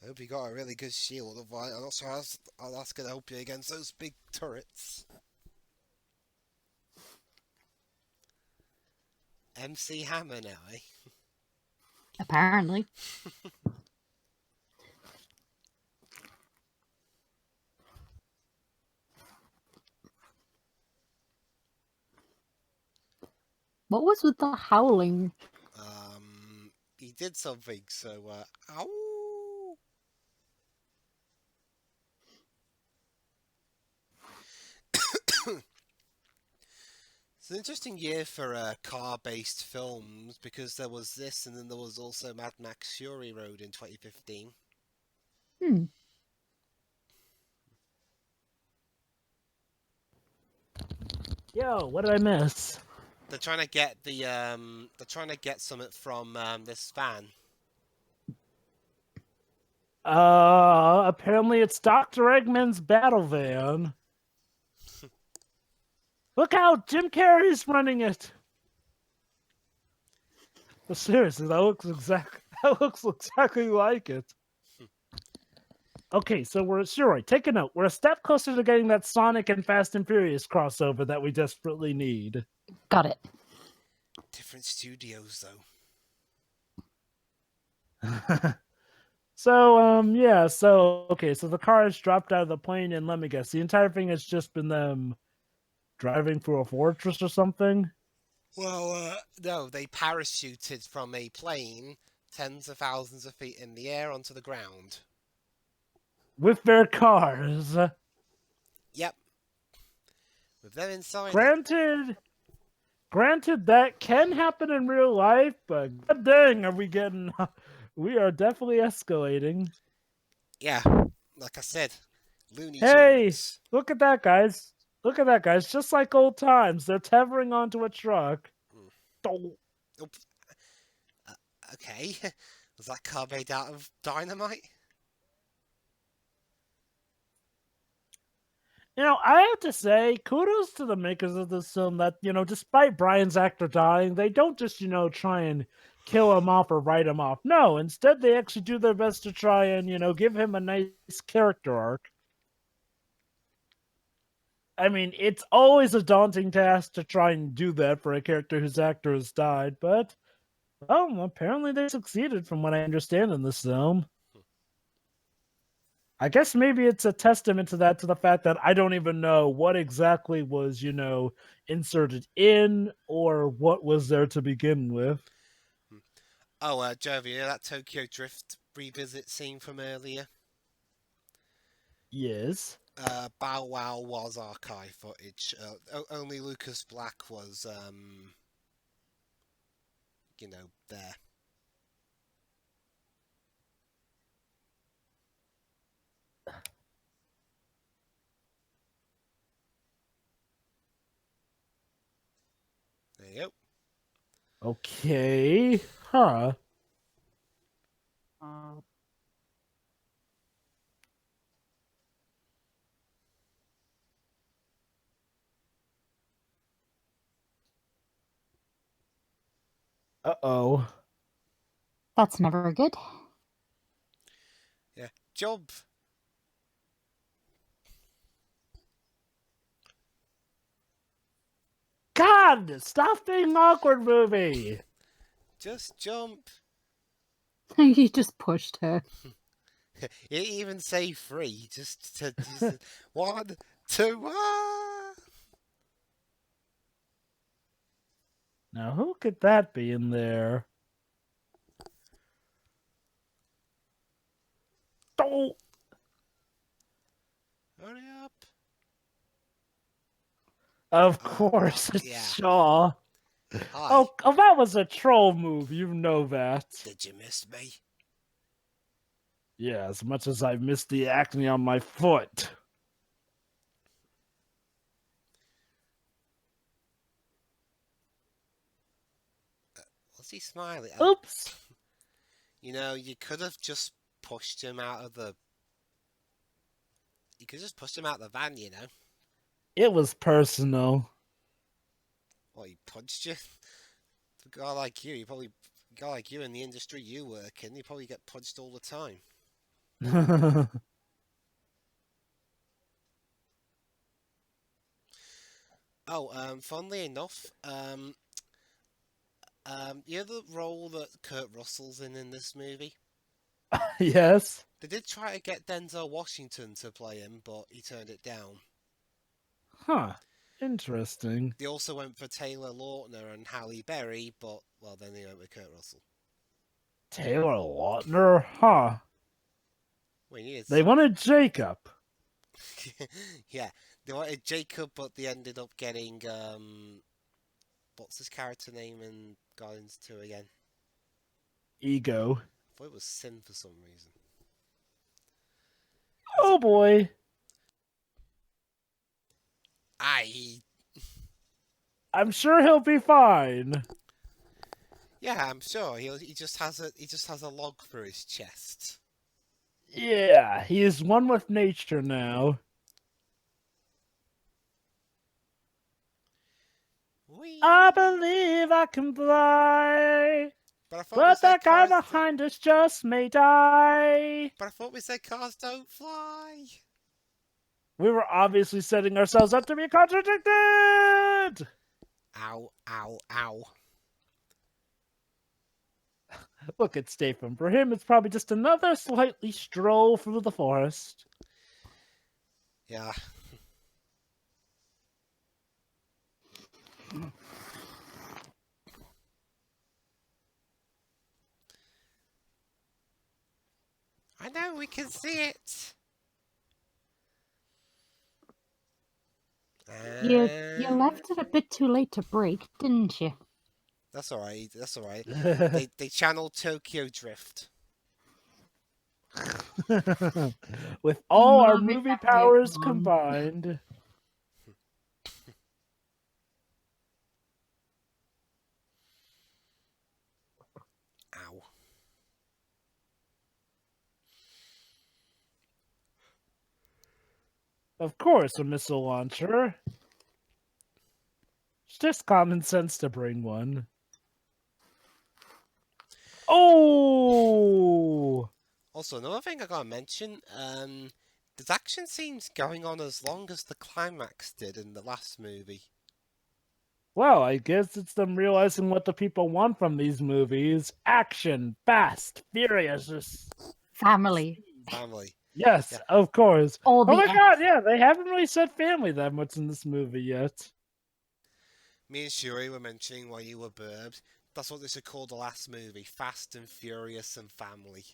I hope you got a really good shield. Otherwise, I'm not sure how that's going to help you against those big turrets. MC Hammer now, eh? Apparently. What was with the howling? He did something, so, ow! It's an interesting year for car-based films because there was this, and then there was also Mad Max Fury Road in 2015. Hmm. Yo, what did I miss? They're trying to get they're trying to get something from this van. Apparently it's Dr. Eggman's battle van. Look out, Jim Carrey's running it. But seriously, that looks exactly like it. Okay, so we're sure. Take a note. We're a step closer to getting that Sonic and Fast and Furious crossover that we desperately need. Got it. Different studios, though. So, yeah, so, okay, so the car has dropped out of the plane, and let me guess, the entire thing has just been them driving through a fortress or something? Well, no, they parachuted from a plane tens of thousands of feet in the air onto the ground. With their cars. Yep. With them inside it. Granted, that can happen in real life, but god dang, we are definitely escalating. Yeah, like I said, Looney Hey, Tunes. look at that, guys. Look at that, guys. Just like old times. They're tethering onto a truck. Oh, Oop. Okay. Was that car made out of dynamite? I have to say, kudos to the makers of this film that, despite Brian's actor dying, they don't just, try and kill him off or write him off. No, instead they actually do their best to try and, give him a nice character arc. I mean, it's always a daunting task to try and do that for a character whose actor has died, but, apparently they succeeded from what I understand in this film. I guess maybe it's a testament to the fact that I don't even know what exactly was, inserted in or what was there to begin with. Oh, Jovi, you know that Tokyo Drift revisit scene from earlier? Yes. Bow Wow was archive footage. Only Lucas Black was, there. There you go. Okay. Huh. Uh-oh. That's never good. Yeah. Job. God, stop being awkward, movie. Just jump. He just pushed her. You didn't even say free. Just 1, 2, ah! Now, who could that be in there? Oh, Hurry up. of course, it's yeah. Shaw. Hi. Oh, that was a troll move. You know that. Did you miss me? Yeah, as much as I missed the acne on my foot. Was he smiling? Oops. You could have just pushed him out of the. You could just push him out of the van, It was personal. Well, he punched you. For a guy like you, a guy like you in the industry you work in, you probably get punched all the time. Oh, funnily enough, You know the role that Kurt Russell's in this movie? Yes. They did try to get Denzel Washington to play him, but he turned it down. Huh. Interesting. They also went for Taylor Lautner and Halle Berry, but, well, then they went with Kurt Russell. Taylor Lautner? Huh. Well, he is. They wanted Jacob. Yeah, they wanted Jacob, but they ended up getting, what's his character name in Guardians 2 again? Ego. I thought it was Sin for some reason. Oh boy. I'm sure he'll be fine. Yeah, I'm sure he just has a log through his chest. Yeah, he is one with nature now. Whee! I believe I can fly, But I thought we but said that guy cars behind us just may die. But I thought we said cars don't fly. We were obviously setting ourselves up to be contradicted. Ow! Ow! Ow! Look at Statham. For him, it's probably just another slightly stroll through the forest. Yeah. I know, we can see it. You And left it a bit too late to break, didn't you? that's all right. That's all right. They channeled Tokyo Drift. With all our Moving movie right powers along. combined. Ow. Of course, a missile launcher. It's just common sense to bring one. Oh! Also, another thing I gotta mention, the action scenes going on as long as the climax did in the last movie. Well, I guess it's them realizing what the people want from these movies. Action, fast, furious. Family. Family. Yes, Yeah. of course. All Oh the my Fs. god, yeah, they haven't really said family that much in this movie yet. Me and Shuri were mentioning while you were burbed. That's what they should call the last movie: Fast and Furious and Family.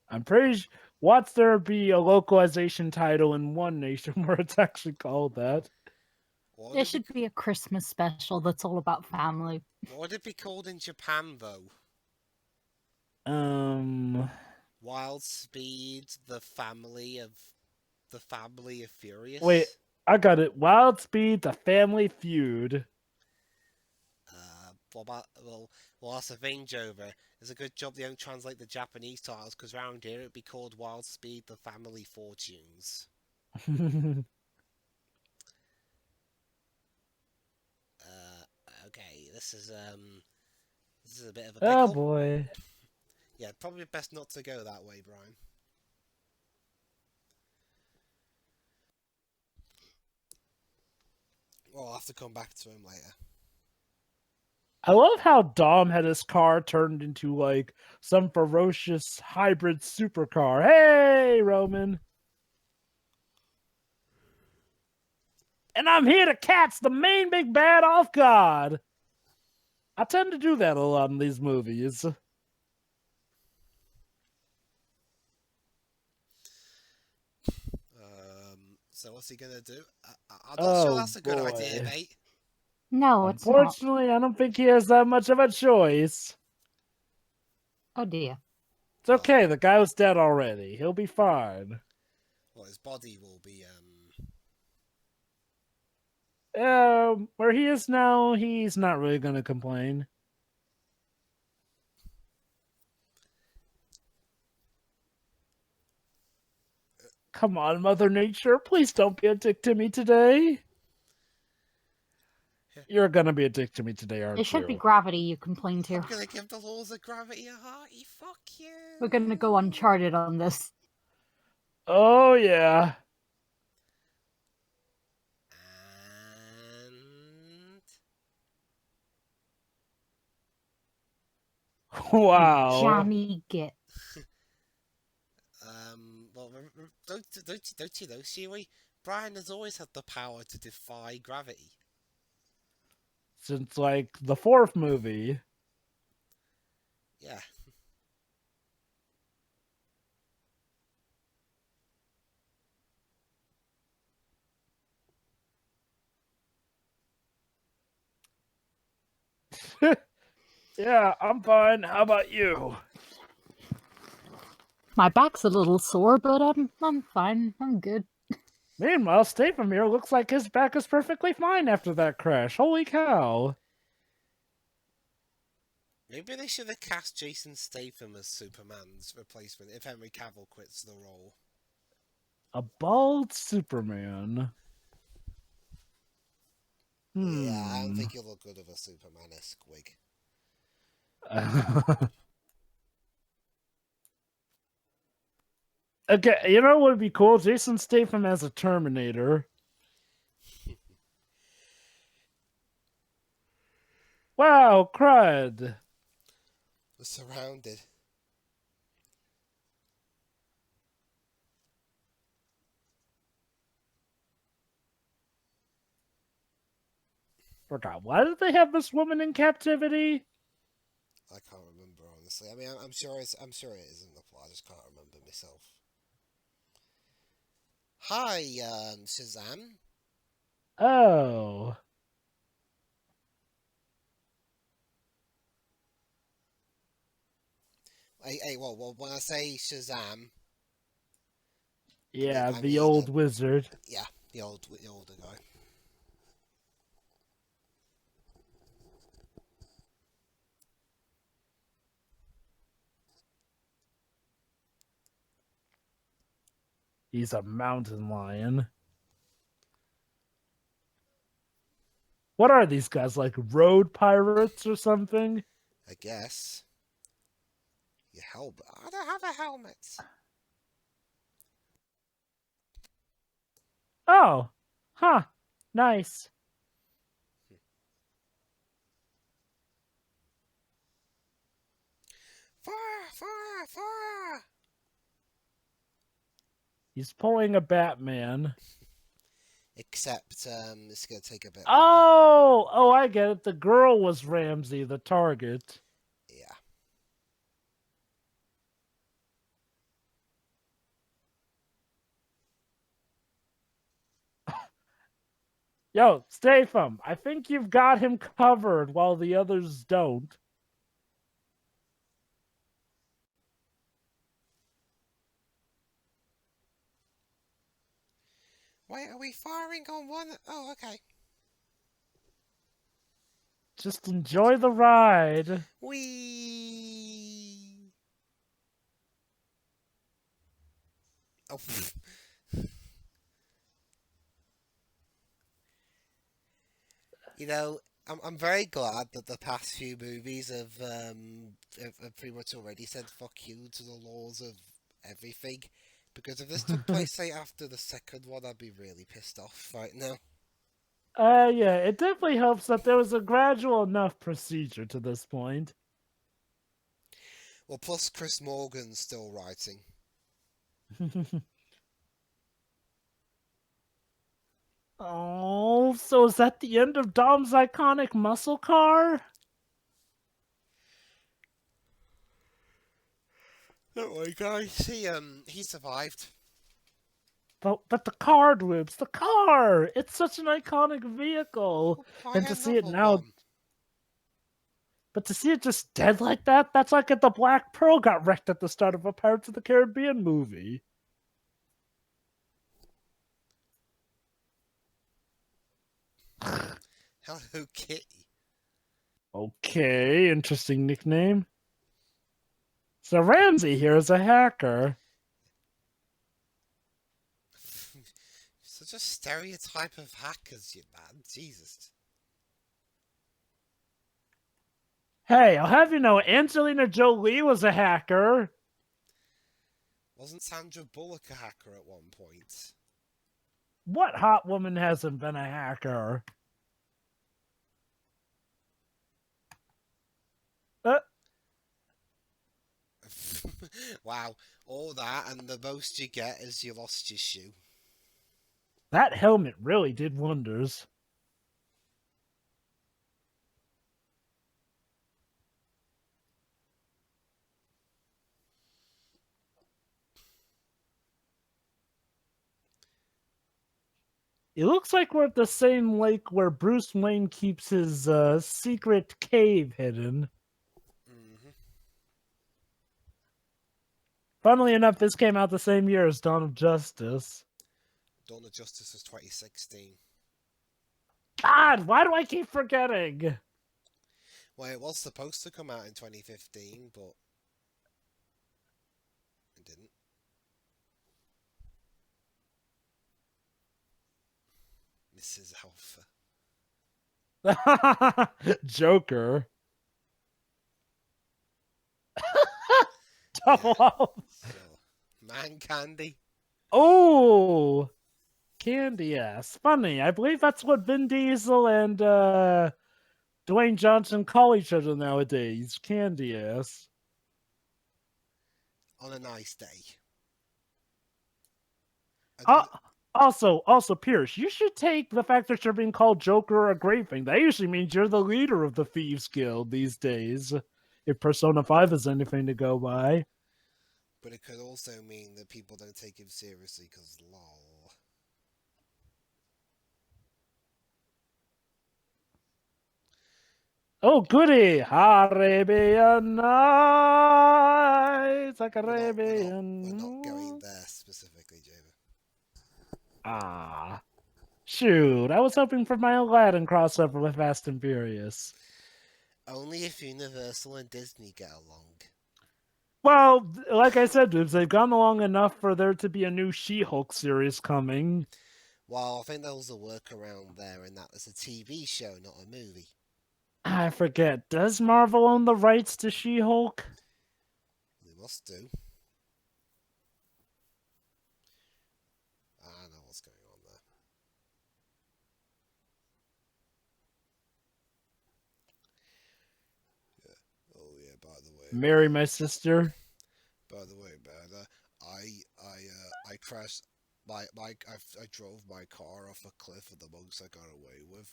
I'm pretty sure. Watch there be a localization title in one nation where it's actually called that. There should be a Christmas special that's all about family. What would it be called in Japan, though? Wild Speed, the family of Furious. Wait, I got it. Wild Speed, the Family Feud. Well, that's a thing, Jover. It's a good job they don't translate the Japanese titles, because around here it'd be called Wild Speed, the Family Fortunes. Okay, this is a bit of a pickle. Oh boy. Yeah, probably best not to go that way, Brian. Well, I'll have to come back to him later. I love how Dom had his car turned into like some ferocious hybrid supercar. Hey, Roman. And I'm here to catch the main big bad off guard. I tend to do that a lot in these movies. So what's he gonna do? I'm not sure that's a good boy. idea, mate. No, it's not. Unfortunately, I don't think he has that much of a choice. Oh dear. It's okay, the guy was dead already. He'll be fine. Well, his body will be, Where he is now, he's not really gonna complain. Come on, Mother Nature, please don't be a dick to me today. You're gonna be a dick to me today, aren't you? It should be gravity you complain to. I'm gonna give the laws of gravity a hearty fuck you. We're gonna go Uncharted on this. Oh, yeah. And Wow. Johnny get. Well, don't you know, Siri? Brian has always had the power to defy gravity. Since like the fourth movie. Yeah. Yeah, I'm fine. How about you? My back's a little sore, but I'm fine. I'm good. Meanwhile, Statham here looks like his back is perfectly fine after that crash. Holy cow. Maybe they should have cast Jason Statham as Superman's replacement if Henry Cavill quits the role. A bald Superman. Yeah, I don't think he'll look good with a Superman-esque wig. Okay, you know what would be cool? Jason Statham as a Terminator. Wow, crud. We're surrounded. Forgot. Why did they have this woman in captivity? I can't remember, honestly. I mean, I'm sure it is in the plot. I just can't remember myself. Hi, Shazam. Oh. Well, when I say Shazam, Yeah, I the mean, old wizard. yeah, the older guy. He's a mountain lion. What are these guys, like road pirates or something? I guess. Your helmet. I don't have a helmet. Oh. Huh. Nice. Fire! Fire! Fire! He's pulling a Batman. Except, it's gonna take a bit longer. Oh, I get it. The girl was Ramsey, the target. Yeah. Yo, Statham, I think you've got him covered while the others don't. Wait, are we firing on one? Oh, okay. Just enjoy the ride. Whee! Oh, you know, I'm very glad that the past few movies have pretty much already said fuck you to the laws of everything. Because if this took place, say, after the second one, I'd be really pissed off right now. Yeah, it definitely helps that there was a gradual enough procedure to this point. Well, plus Chris Morgan's still writing. Oh, so is that the end of Dom's iconic muscle car? Don't worry, guys. He survived. But the card loops, the car! It's such an iconic vehicle. Why And to see it another now, one? but to see it just dead like that, that's like if the Black Pearl got wrecked at the start of a Pirates of the Caribbean movie. Hello, Kitty. Okay, interesting nickname. So Ramsey here is a hacker. Such a stereotype of hackers, you man. Jesus. Hey, I'll have you know, Angelina Jolie was a hacker. Wasn't Sandra Bullock a hacker at one point? What hot woman hasn't been a hacker? Wow, all that, and the most you get is you lost your shoe. That helmet really did wonders. It looks like we're at the same lake where Bruce Wayne keeps his secret cave hidden. Hmm. Funnily enough, this came out the same year as Dawn of Justice. Dawn of Justice was 2016. God, why do I keep forgetting? Well, it was supposed to come out in 2015, but it didn't. Mrs. Alpha. Joker. Yeah. Double up. So, Man Candy. Oh, candy ass. Funny. I believe that's what Vin Diesel and Dwayne Johnson call each other nowadays. Candy ass. On a nice day. Uh, also, Pierce, you should take the fact that you're being called Joker a great thing. That usually means you're the leader of the Thieves Guild these days. If Persona 5 is anything to go by. But it could also mean that people don't take him seriously because lol. Oh, goody! Arabian Nights! Like We're not going Arabian. there specifically, Java. Ah. Shoot, I was hoping for my Aladdin crossover with Fast and Furious. Only if Universal and Disney get along. Well, like I said, dudes, they've gone along enough for there to be a new She-Hulk series coming. Well, I think there was a workaround there in that it's a TV show, not a movie. I forget, does Marvel own the rights to She-Hulk? They must do. I know what's going on there. Yeah. Oh yeah. By the way, Marry my sister? Bad. I crashed. I drove my car off a cliff, and the most I got away with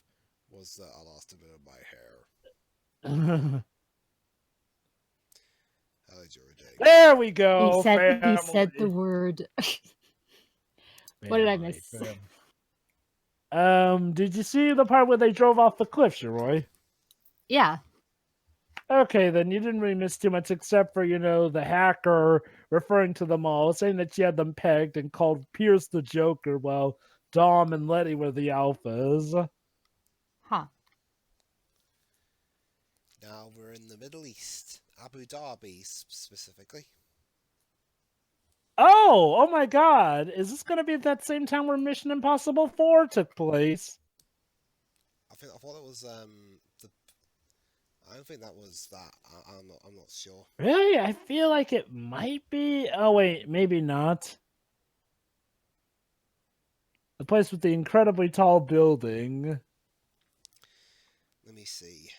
was that I lost a bit of my hair. How did your day? There we He go, said he family. said the word. What did I miss? Did you see the part where they drove off the cliff, Roy? Yeah. Okay, then you didn't really miss too much except for, the hacker referring to them all, saying that she had them pegged and called Pierce the Joker while Dom and Letty were the alphas. Huh. Now we're in the Middle East, Abu Dhabi specifically. Oh my god, is this going to be that same time where Mission Impossible 4 took place? I thought it was I don't think that was that. I'm not sure. Really? I feel like it might be. Oh wait, maybe not. The place with the incredibly tall building. Let me see.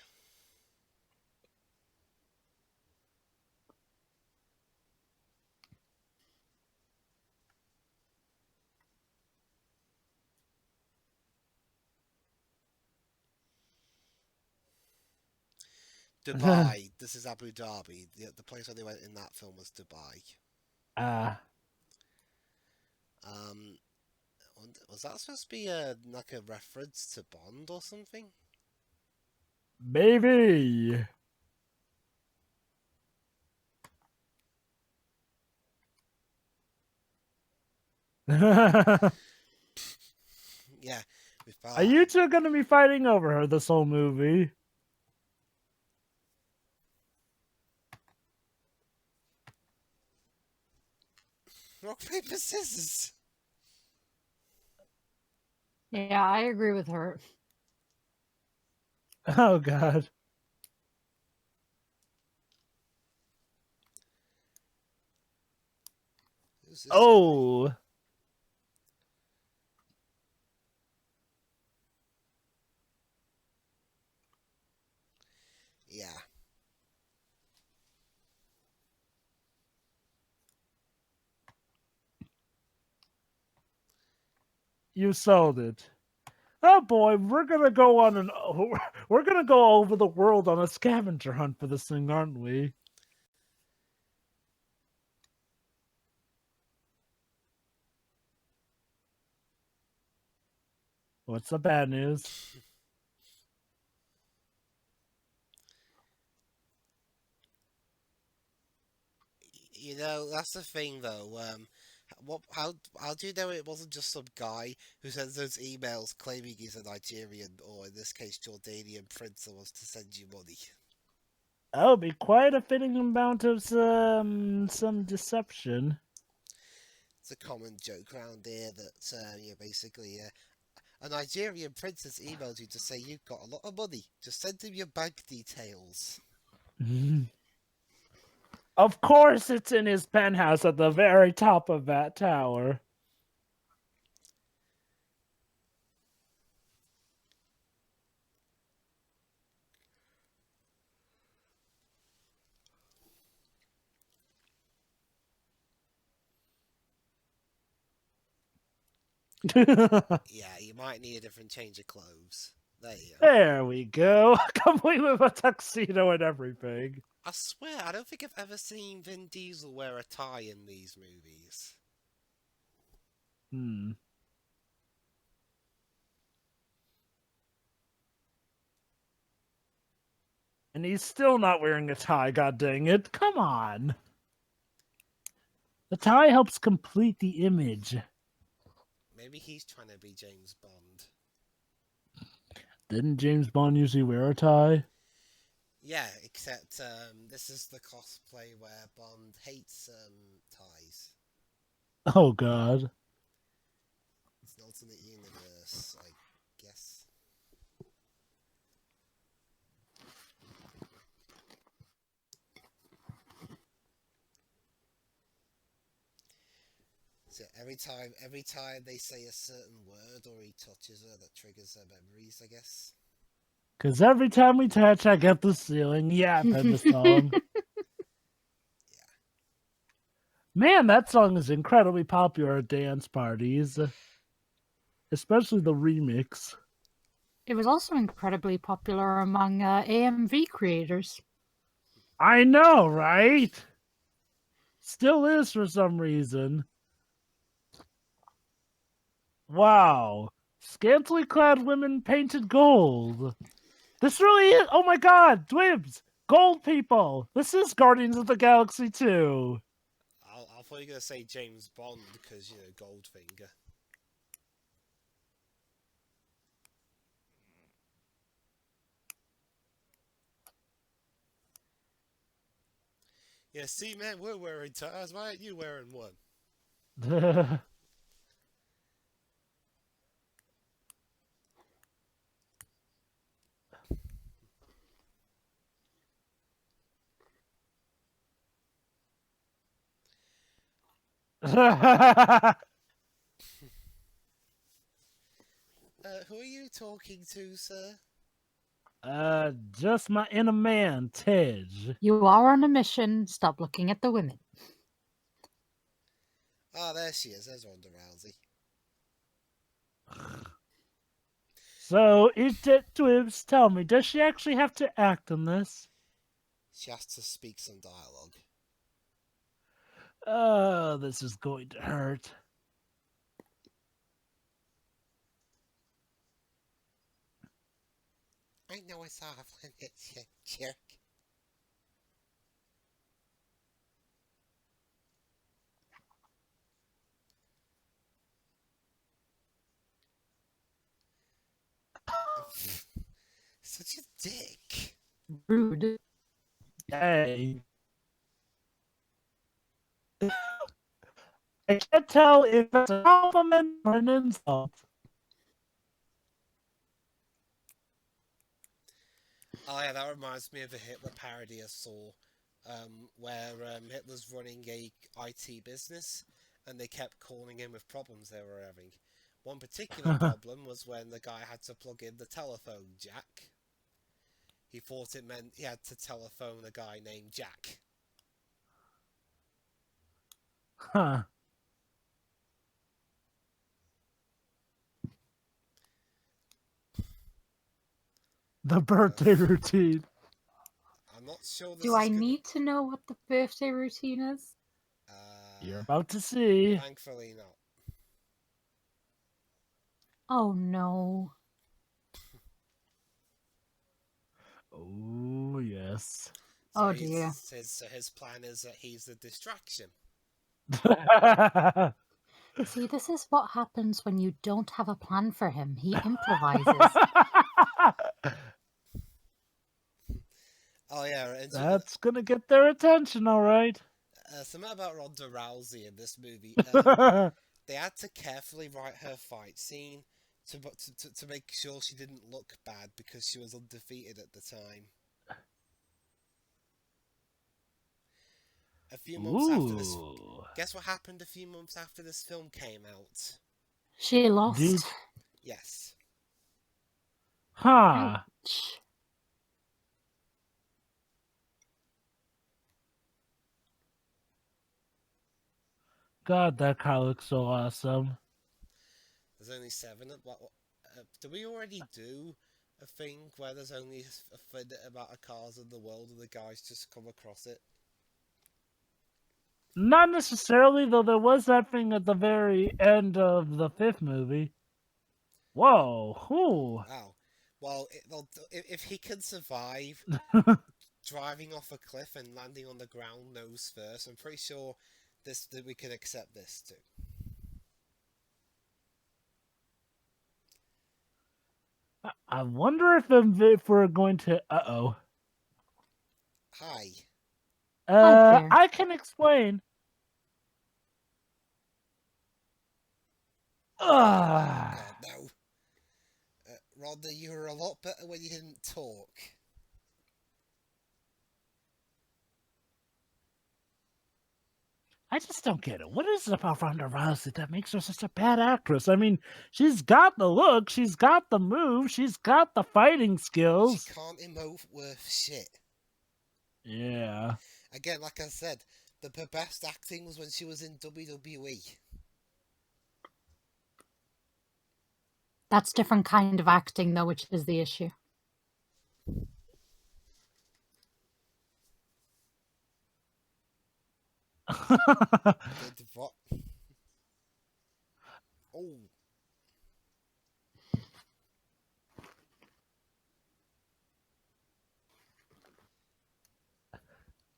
Dubai. This is Abu Dhabi. The place where they went in that film was Dubai. Um, was that supposed to be like a reference to Bond or something? Maybe. Yeah. Are you two going to be fighting over her this whole movie? Rock paper scissors. Yeah, I agree with her. Oh god. Who's this Oh. guy? Yeah. You sold it. Oh boy, we're gonna go on an we're gonna go over the world on a scavenger hunt for this thing, aren't we? What's the bad news? You know, that's the thing, though. How do you know it wasn't just some guy who sends those emails claiming he's a Nigerian, or in this case, Jordanian prince that wants to send you money? That would be quite a fitting amount of some deception. It's a common joke around here that basically a Nigerian prince has emailed you to say you've got a lot of money. Just send him your bank details. Of course, it's in his penthouse at the very top of that tower. Yeah, you might need a different change of clothes. There you go. There we go. Complete with a tuxedo and everything. I swear, I don't think I've ever seen Vin Diesel wear a tie in these movies. Hmm. And he's still not wearing a tie, god dang it. Come on. The tie helps complete the image. Maybe he's trying to be James Bond. Didn't James Bond usually wear a tie? Yeah, except this is the cosplay where Bond hates ties. Oh god. It's an alternate universe, I guess. So every time they say a certain word or he touches her, that triggers her memories, I guess. Because every time we touch, I get the ceiling. Yeah, I've heard the song. Man, that song is incredibly popular at dance parties. Especially the remix. It was also incredibly popular among AMV creators. I know, right? Still is for some reason. Wow. Scantily clad women painted gold. This really is. Oh my god, Dwibs! Gold people! This is Guardians of the Galaxy 2. I'll probably gonna say James Bond because you know Goldfinger. Yeah, see, man, we're wearing ties. Why aren't you wearing one? Who are you talking to, sir? Just my inner man, Tej. You are on a mission. Stop looking at the women. Ah, there she is. There's Ronda Rousey. So, Dwibs, tell me, does she actually have to act in this? She has to speak some dialogue. Oh, this is going to hurt. I know I saw her when it's you jerk. Such a dick. Rude. Hey. I can't tell if it's a compliment or an insult. Oh yeah, that reminds me of a Hitler parody I saw, where Hitler's running a IT business, and they kept calling him with problems they were having. One particular problem was when the guy had to plug in the telephone jack. He thought it meant he had to telephone a guy named Jack. Huh. The birthday routine. I'm not sure this Do is I gonna... need to know what the birthday routine is? You're about to see. Thankfully not. Oh no. Oh, yes. So Oh dear. his plan is that he's the distraction. See, this is what happens when you don't have a plan for him. He improvises. Oh yeah, and That's gonna get their attention, all right. something about Ronda Rousey in this movie. They had to carefully write her fight scene to make sure she didn't look bad because she was undefeated at the time. A few months after this, Ooh. guess what happened a few months after this film came out? She lost. Dude. Yes. Huh. Ouch. God, that car looks so awesome. There's only 7. Do we already do a thing where there's only a finite amount of cars in the world and the guys just come across it? Not necessarily, though there was that thing at the very end of the 5th movie. Whoa. Ooh. Wow. Well, if he can survive driving off a cliff and landing on the ground nose first, I'm pretty sure that we can accept this too. I wonder if we're going to... Uh-oh. Hi. Hi there. I can explain. Oh Ugh. god, no. Rhonda, you were a lot better when you didn't talk. I just don't get it. What is it about Ronda Rousey that makes her such a bad actress? I mean, she's got the look, she's got the move, she's got the fighting She skills. can't emote worth shit. Yeah. Again, like I said, her best acting was when she was in WWE. That's different kind of acting, though, which is the issue. Did what? Oh.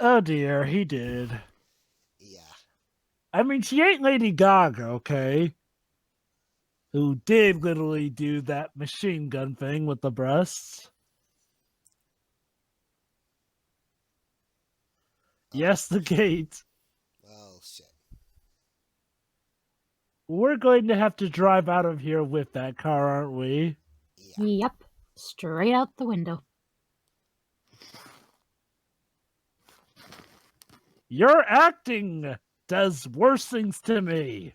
Oh dear, he did. Yeah. I mean, she ain't Lady Gaga, okay? Who did literally do that machine gun thing with the breasts. Yes, the gate. Oh, shit. We're going to have to drive out of here with that car, aren't we? Yeah. Yep. Straight out the window. Your acting does worse things to me.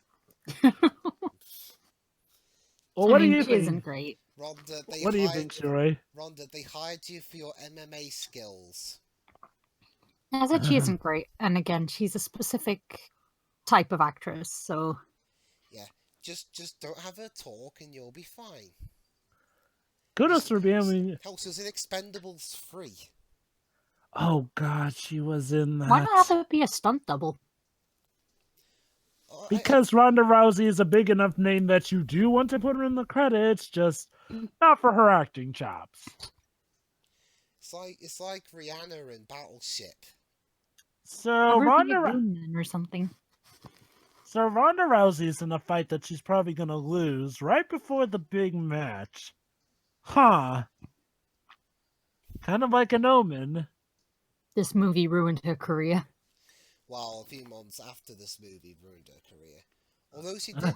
Well, what do you she isn't think? great. Rhonda, What do you think, Sheree? Rhonda, they hired you for your MMA skills. I said she isn't great. And again, she's a specific type of actress, so... Yeah. Just don't have her talk and you'll be fine. Kudos for being... Hell, she was in Expendables 3. Oh, God, she was in that. Why not have it be a stunt double? Because Ronda Rousey is a big enough name that you do want to put her in the credits, just not for her acting chops. It's like Rihanna in Battleship. So Ronda or something. So Ronda Rousey's in a fight that she's probably gonna lose right before the big match. Huh. Kind of like an omen. This movie ruined her career. Well, a few months after this movie ruined her career. Although she did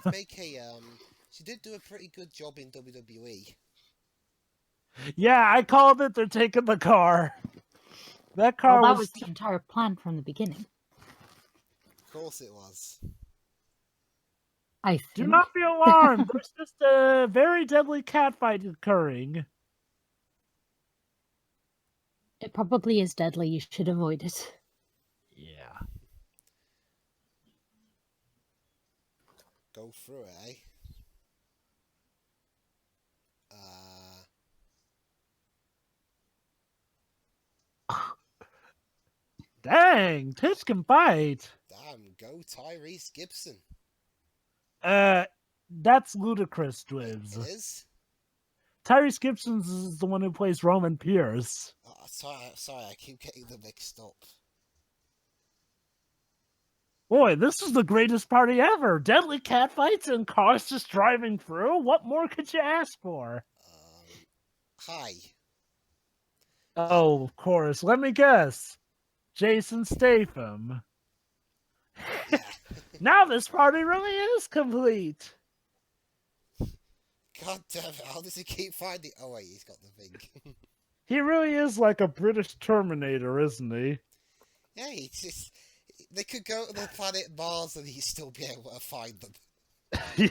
she did do a pretty good job in WWE. Yeah, I called it. They're taking the car. That car Well, that was the entire plan from the beginning. Of course it was. I think. Do not be alarmed. There's just a very deadly cat fight occurring. It probably is deadly. You should avoid it. Yeah. Go through it, eh? Dang, Tish can fight. Damn, go Tyrese Gibson. That's ludicrous, It Dwibs. is? Tyrese Gibson is the one who plays Roman Pierce. Oh, sorry, I keep getting them mixed up. Boy, this is the greatest party ever. Deadly catfights and cars just driving through. What more could you ask for? Hi. Oh, of course. Let me guess. Jason Statham. Yeah. Now this party really is complete. God damn it, how does he keep finding... Oh wait, he's got the thing. He really is like a British Terminator, isn't he? Yeah, he's just... They could go to the planet Mars and he'd still be able to find them.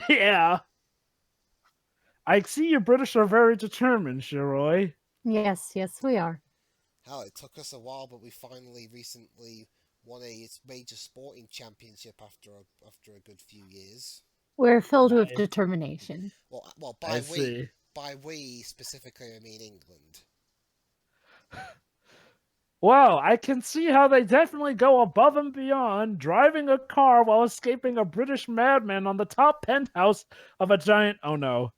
Yeah. I see you British are very determined, Shiroi. Yes, we are. Hell, it took us a while, but we finally recently won a major sporting championship after a good few years. We're filled with Nice. determination. Well, I see. by we specifically, I mean England. Wow, I can see how they definitely go above and beyond, driving a car while escaping a British madman on the top penthouse of a giant... Oh no.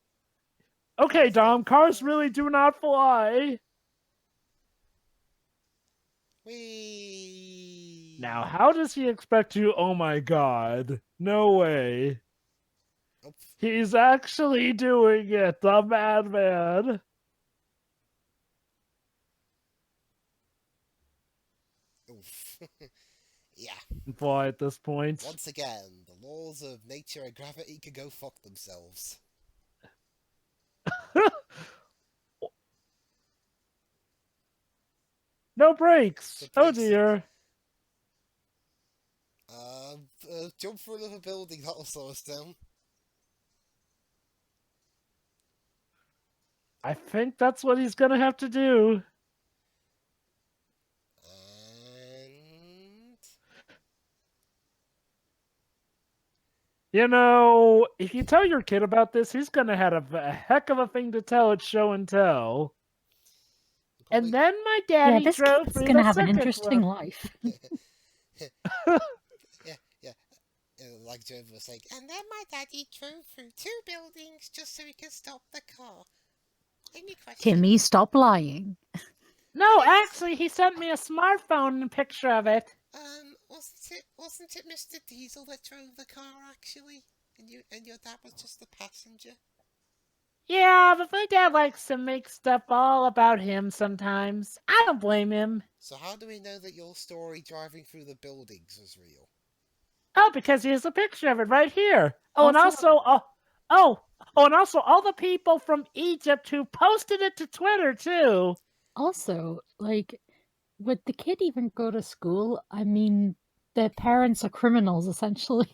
Okay, Dom, cars really do not fly. Whee! Now, how does he expect to... Oh my god. No way. Oof. He's actually doing it, the madman. Oof. Yeah. Boy, at this point. Once again, the laws of nature and gravity can go fuck themselves. No brakes. The Oh brakes- dear. Jump through another building, that'll slow us down. I think that's what he's gonna have to do. And... You know, if you tell your kid about this, he's gonna have a heck of a thing to tell at show and tell. And then my Yeah, daddy this drove kid's through gonna the have an second interesting one. life. Yeah. Like Joe was saying, and then my daddy drove through 2 buildings just so he could stop the car. Any questions? Timmy, stop lying. No, actually, he sent me a smartphone and picture of it. Wasn't it Mr. Diesel that drove the car actually? And your dad was just the passenger? Yeah, but my dad likes to make stuff all about him sometimes. I don't blame him. So how do we know that your story driving through the buildings was real? Oh, because here's a picture of it right here. Oh, and Also- and also all the people from Egypt who posted it to Twitter too. Also, like, would the kid even go to school? I mean, the parents are criminals, essentially.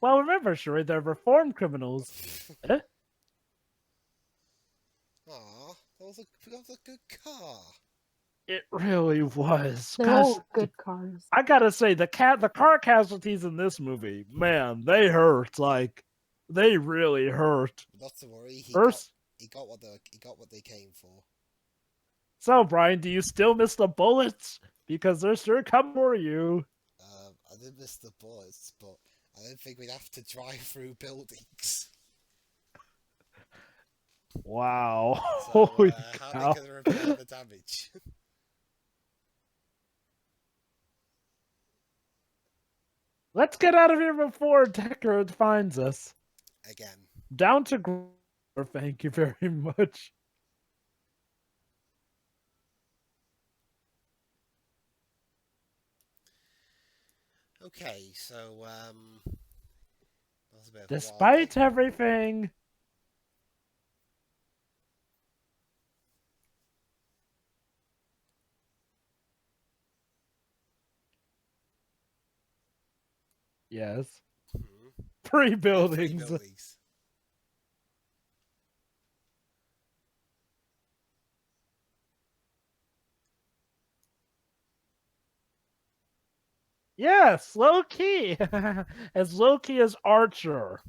Well, remember, Shuri, they're reformed criminals. Eh? Aw, that was a good car. It really was. They're Gosh, all good cars. I gotta say, the car casualties in this movie, man, they hurt. Like, they really hurt. Not to worry, he First, got what they came for. so Brian, do you still miss the bullets? Because they're sure come for you. I did miss the bullets, but I don't think we'd have to drive through buildings. Wow. So, Holy how cow. are they going to repair the damage? Let's get out of here before Deckard finds us. Again. Down to thank you very much. Okay, so, that was a bit of a wild Despite one. everything, yes, Mhm. 3 Three buildings. buildings. Yes, low key. As low key as Archer.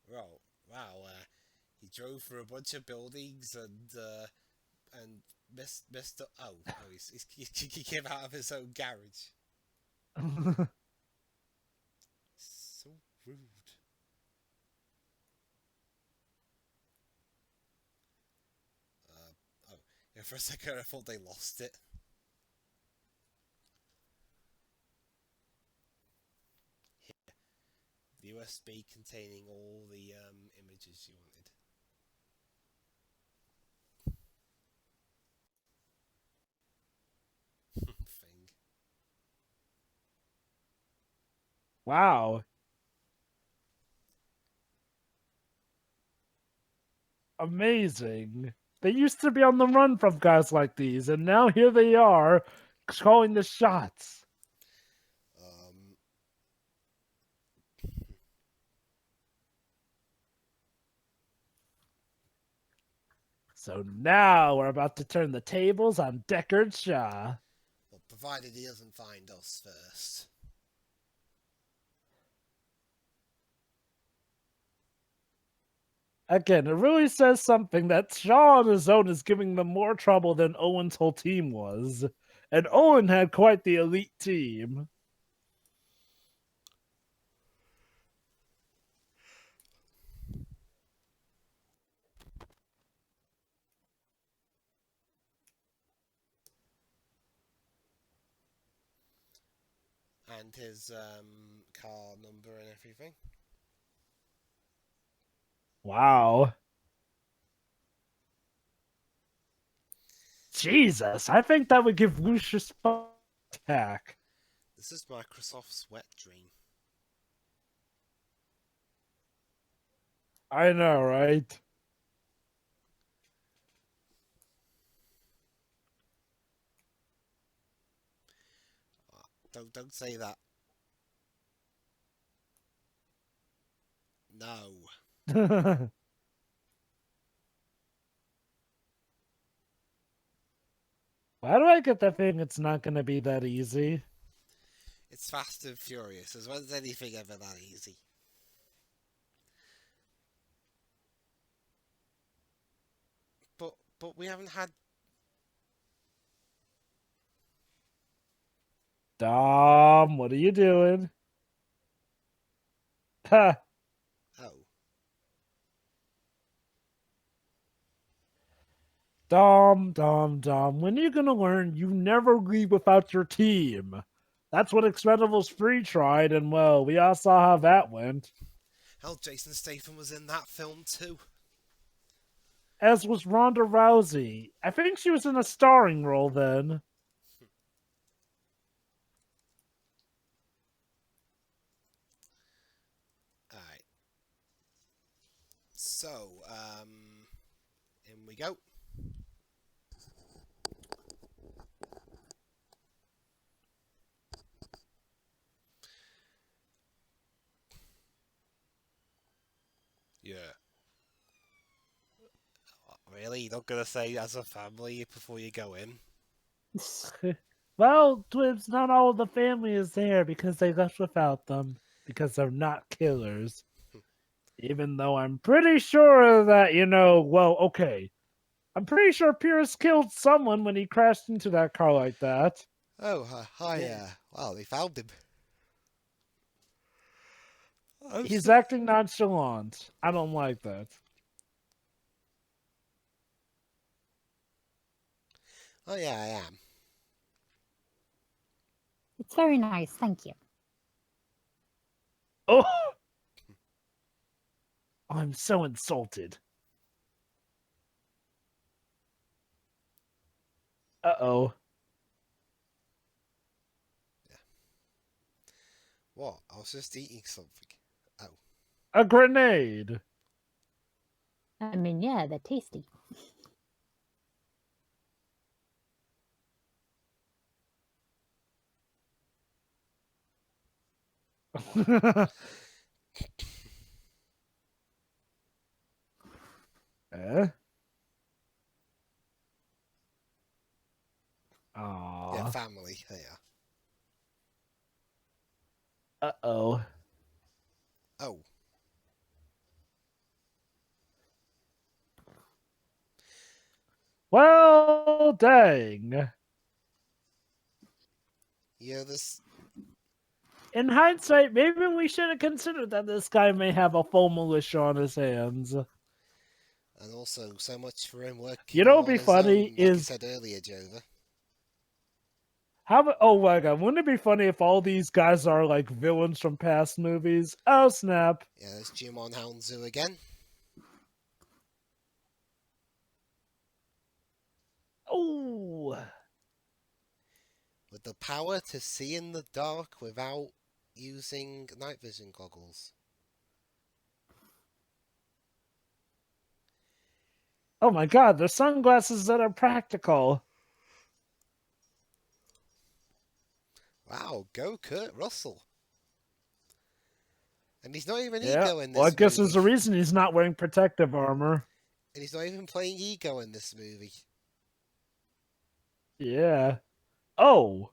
Wow, drove through a bunch of buildings and missed the. He came out of his own garage. So rude. Oh, yeah. For a second, I thought they lost it. The USB containing all the images you wanted. Thing. Wow. Amazing. They used to be on the run from guys like these, and now here they are calling the shots. Um, So now we're about to turn the tables on Deckard Shaw. well, provided he doesn't find us first. Again, it really says something that Shaw on his own is giving them more trouble than Owen's whole team was. And Owen had quite the elite team. And his car number and everything. Wow. Jesus, I think that would give Lucius attack. This is Microsoft's wet dream. I know, right? Don't say that. No. Why do I get the feeling it's not going to be that easy? It's Fast and Furious. As well as anything ever that easy. But we haven't had. Dom, what are you doing? Ha! Oh. Dom. When are you going to learn you never leave without your team? That's what Expendables 3 tried, and well, we all saw how that went. Hell, Jason Statham was in that film too. As was Ronda Rousey. I think she was in a starring role then. Alright. So, in we go. Yeah. Really? You're not gonna say as a family before you go in? Well, Twibs, not all of the family is there because they left without them. Because they're not killers. Even though I'm pretty sure that, well, okay. I'm pretty sure Pierce killed someone when he crashed into that car like that. Oh, hi. Yeah. Wow, they found him. He's acting nonchalant. I don't like that. Oh yeah, I am. It's very nice, thank you. Oh! I'm so insulted. Uh-oh. Yeah. What? I was just eating something. Oh. A grenade! I mean, yeah, they're tasty. Eh? Aww. Yeah, family. Yeah. Uh-oh. Oh. Well, dang. Yeah, this. In hindsight, maybe we should have considered that this guy may have a full militia on his hands. And also, so much for him You working know all what'd on be his funny own, like I is said earlier, Jova. how about, oh my god, wouldn't it be funny if all these guys are like villains from past movies? Oh snap. Yeah, there's Jim on Houndzu again. Oh. With the power to see in the dark without using night vision goggles. Oh my god, they're sunglasses that are practical. Wow, go Kurt Russell. And he's not even Yeah. Ego in Well, I this guess there's movie. a reason he's not wearing protective armor. And he's not even playing Ego in this movie. Yeah. Oh.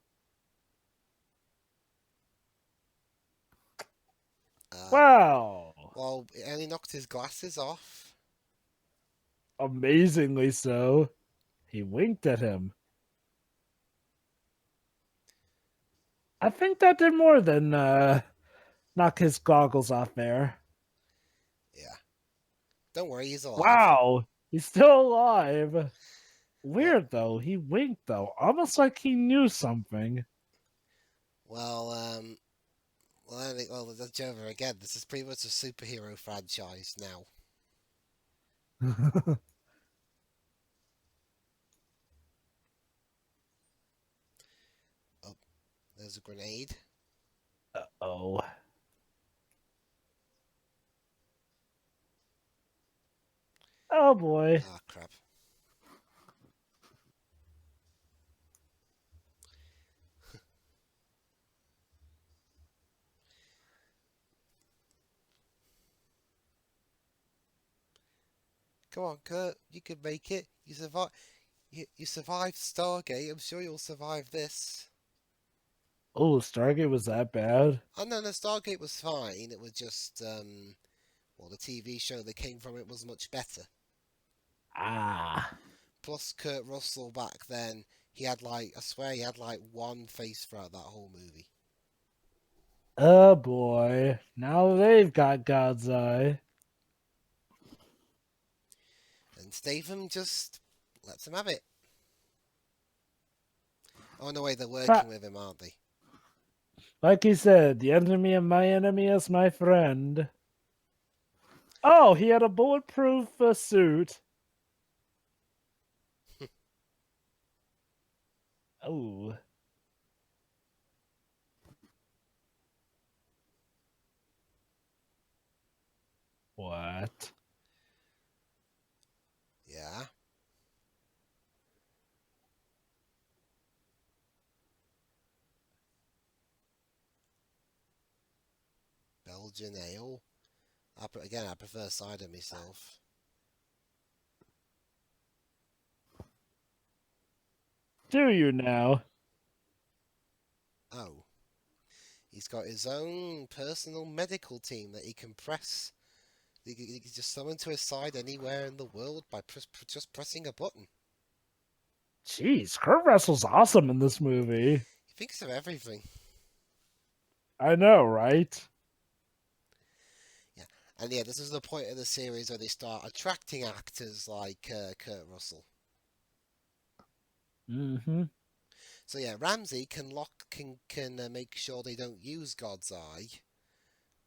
Uh, Wow. well, and he knocked his glasses off. Amazingly so. He winked at him. I think that did more than knock his goggles off there. Yeah. Don't worry, he's alive. Wow. He's still alive. Well, Weird though. He winked though. Almost like he knew something. well, that's Jova again. This is pretty much a superhero franchise now. Oh, there's a grenade. Oh. Oh boy. Ah, crap. Come on, Kurt. You can make it. You survive. You survived Stargate. I'm sure you'll survive this. Oh, Stargate was that bad? Oh no, Stargate was fine. It was just well, the TV show that came from it was much better. Ah. Plus, Kurt Russell back then, he had like, I swear, he had like one face throughout that whole movie. Oh boy. Now they've got God's eye. And Statham just lets him have it. Oh no, wait, they're working with him, aren't they? Like he said, the enemy of my enemy is my friend. Oh, he had a bulletproof suit. Oh. What? Yeah. Belgian ale. Again, I prefer cider myself. Do you now? Oh. He's got his own personal medical team that he can press. He can just summon to his side anywhere in the world by just pressing a button. Jeez, Kurt Russell's awesome in this movie. He thinks of everything. I know, right? Yeah, and yeah, this is the point of the series where they start attracting actors like Kurt Russell. Mm-hmm. So yeah, Ramsey can make sure they don't use God's Eye,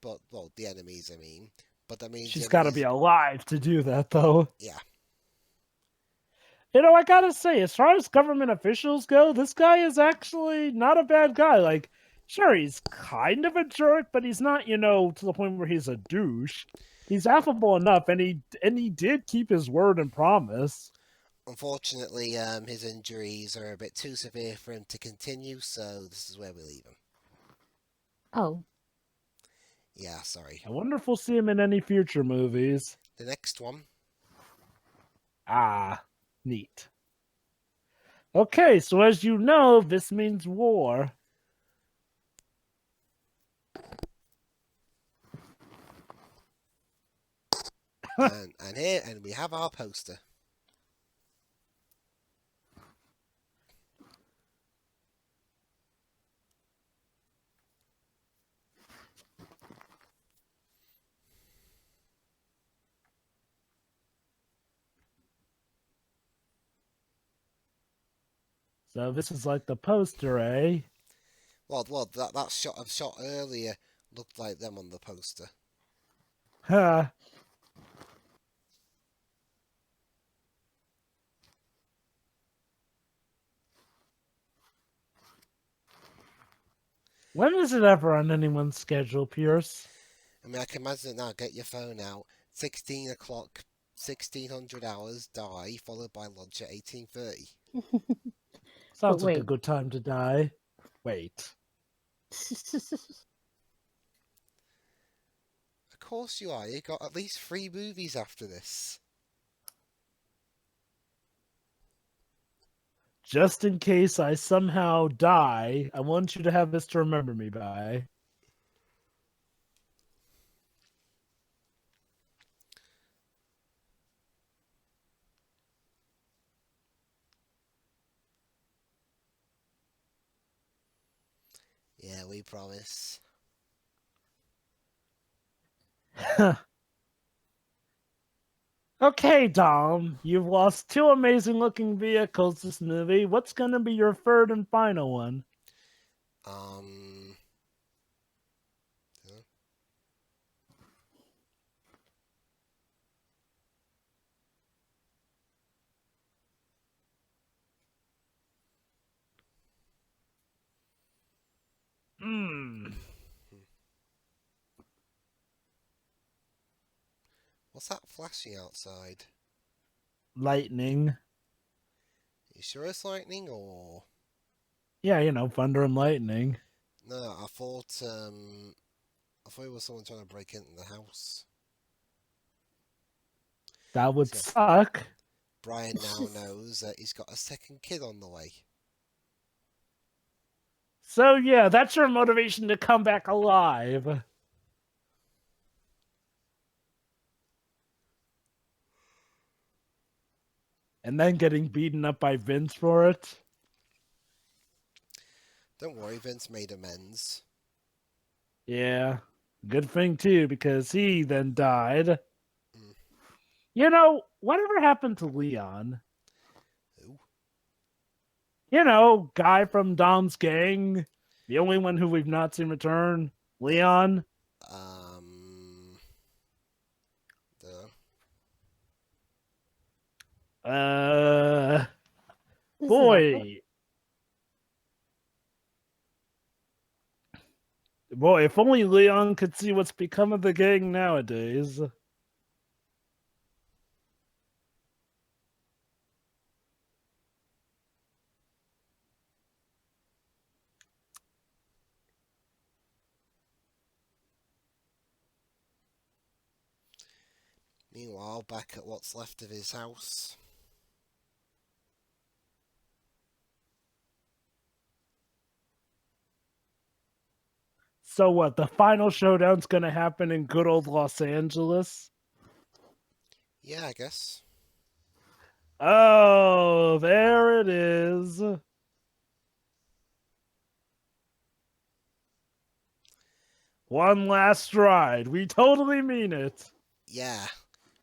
but well, the enemies, I mean. But that means She's got to be alive to do that, though. Yeah. You know, I gotta say, as far as government officials go, this guy is actually not a bad guy. Like, sure, he's kind of a jerk, but he's not, to the point where he's a douche. He's affable enough, and he did keep his word and promise. Unfortunately, his injuries are a bit too severe for him to continue, so this is where we leave him. Oh. Yeah, sorry. I wonder if we'll see him in any future movies. The next one. Ah, neat. Okay, so as you know, this means war. and we have our poster. So this is like the poster, eh? Well, that shot earlier looked like them on the poster. Huh. When is it ever on anyone's schedule, Pierce? I mean, I can imagine it now. Get your phone out. 16 o'clock, 1600 hours, die, followed by lunch at 18:30. Sounds like a wait. good time to die. Wait. Of course you are. You got at least 3 movies after this. Just in case I somehow die, I want you to have this to remember me by. Yeah, we promise. Okay, Dom, you've lost 2 amazing looking vehicles this movie. What's gonna be your third and final one? Um. Hmm. What's that flashing outside? Lightning. You sure it's lightning or? Yeah, thunder and lightning. No, I thought it was someone trying to break into the house. That would So suck. Brian now knows that he's got a second kid on the way. So yeah, that's your motivation to come back alive. And then getting beaten up by Vince for it. Don't worry, Vince made amends. Yeah. Good thing too, because he then died. Mm. Whatever happened to Leon? Who? Guy from Dom's gang. The only one who we've not seen return. Leon. Um. Dunno. Uh This is awkward. Boy, if only Leon could see what's become of the gang nowadays. Meanwhile, back at what's left of his house. So what? The final showdown's gonna happen in good old Los Angeles? Yeah, I guess. Oh, there it is. One last ride. We totally mean it. Yeah.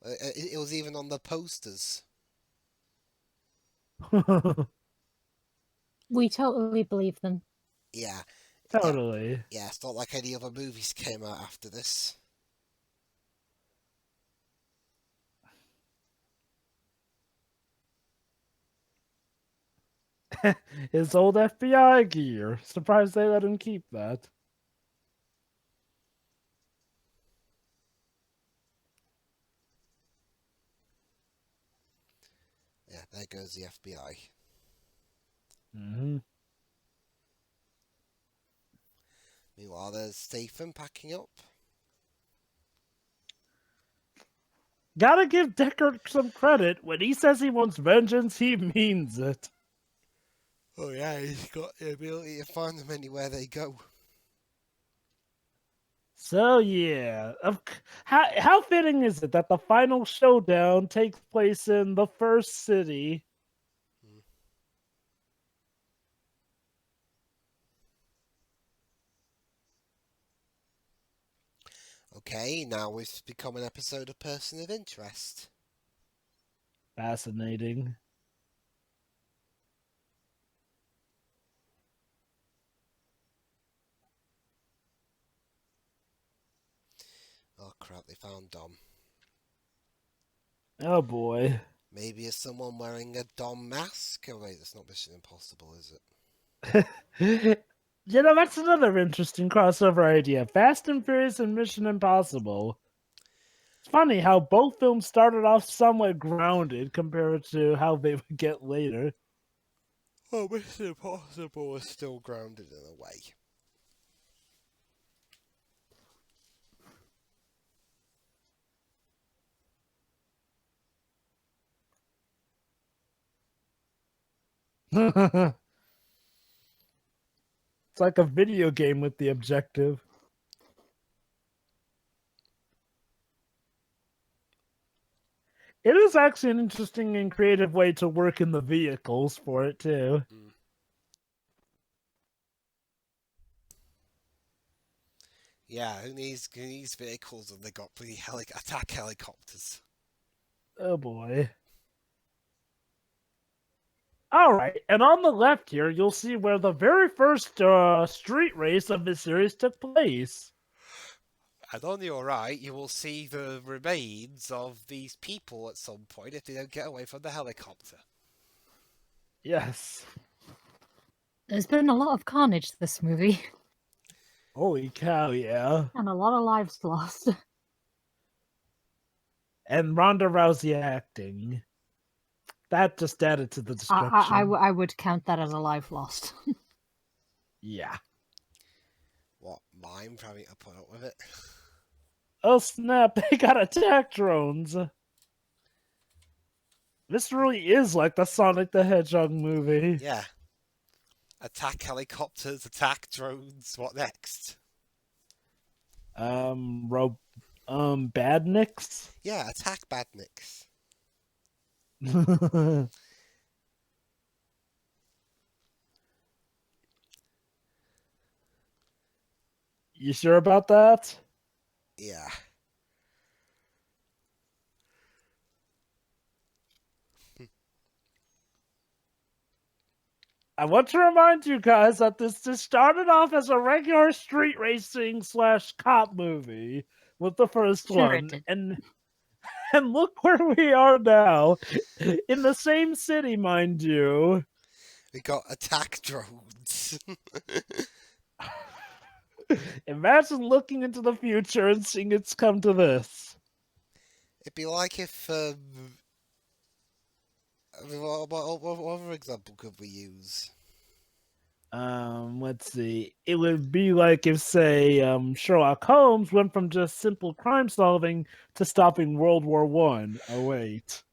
It was even on the posters. We totally believe them. Yeah. Totally. Yeah, it's not like any other movies came out after this. His old FBI gear. Surprised they let him keep that. Yeah, there goes the FBI. Mm-hmm. Meanwhile, there's Statham packing up. Gotta give Deckard some credit. When he says he wants vengeance, he means it. Oh yeah, he's got the ability to find them anywhere they go. So yeah, how fitting is it that the final showdown takes place in the first city? Okay, now it's become an episode of Person of Interest. Fascinating. crap, they found Dom. Oh boy. Maybe it's someone wearing a Dom mask? Oh wait, it's not Mission Impossible, is it? You know, that's another interesting crossover idea. Fast and Furious and Mission Impossible. It's funny how both films started off somewhat grounded compared to how they would get later. Well, Mission Impossible is still grounded in a way. It's like a video game with the objective. It is actually an interesting and creative way to work in the vehicles for it, too. Mm. Yeah, who needs vehicles when they got bloody attack helicopters? Oh boy. Alright, and on the left here, you'll see where the very first street race of the series took place. And on your right, you will see the remains of these people at some point if they don't get away from the helicopter. Yes. There's been a lot of carnage this movie, Holy cow, yeah. and a lot of lives lost. And Ronda Rousey acting. That just added to the destruction. I would count that as a life lost. Yeah. What, mime having to put up with it? Oh snap, they got attack drones. This really is like the Sonic the Hedgehog movie. Yeah. Attack helicopters, attack drones, what next? Badniks? Yeah, attack badniks. You sure about that? Yeah. I want to remind you guys that this started off as a regular street racing / cop movie with the first Sure one. it did. And look where we are now. In the same city, mind you. We got attack drones. Imagine looking into the future and seeing it's come to this. It'd be like if, I mean, what other example could we use? Let's see. It would be like if, say, Sherlock Holmes went from just simple crime solving to stopping World War One. Oh wait.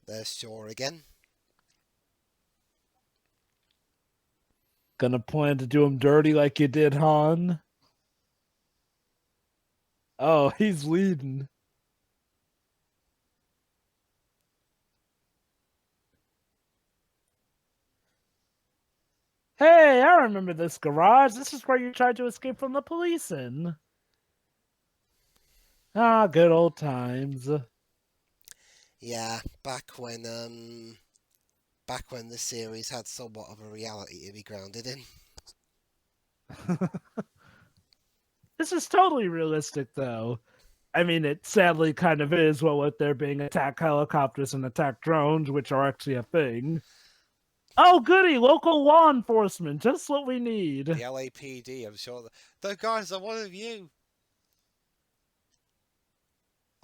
There's Shaw again. Gonna plan to do him dirty like you did, Han? Oh, he's leading. Hey, I remember this garage. This is where you tried to escape from the police in. Ah, good old times. Yeah, back when the series had somewhat of a reality to be grounded in. This is totally realistic, though. I mean, it sadly kind of is, well, with there being attack helicopters and attack drones, which are actually a thing. Oh, goody! Local law enforcement, just what we need. The LAPD, I'm sure. Those guys are one of you.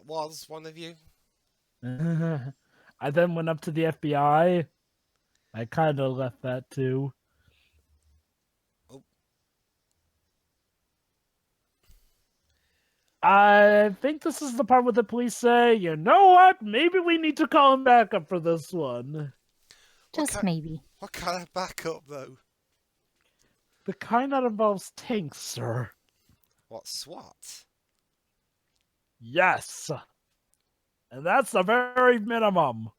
Was one of you. I then went up to the FBI. I kind of left that too. Oh. I think this is the part where the police say, you know what? Maybe we need to call him back up for this one. Just maybe. What kind of backup, though? The kind that involves tanks, sir. What, SWAT? Yes. And that's the very minimum.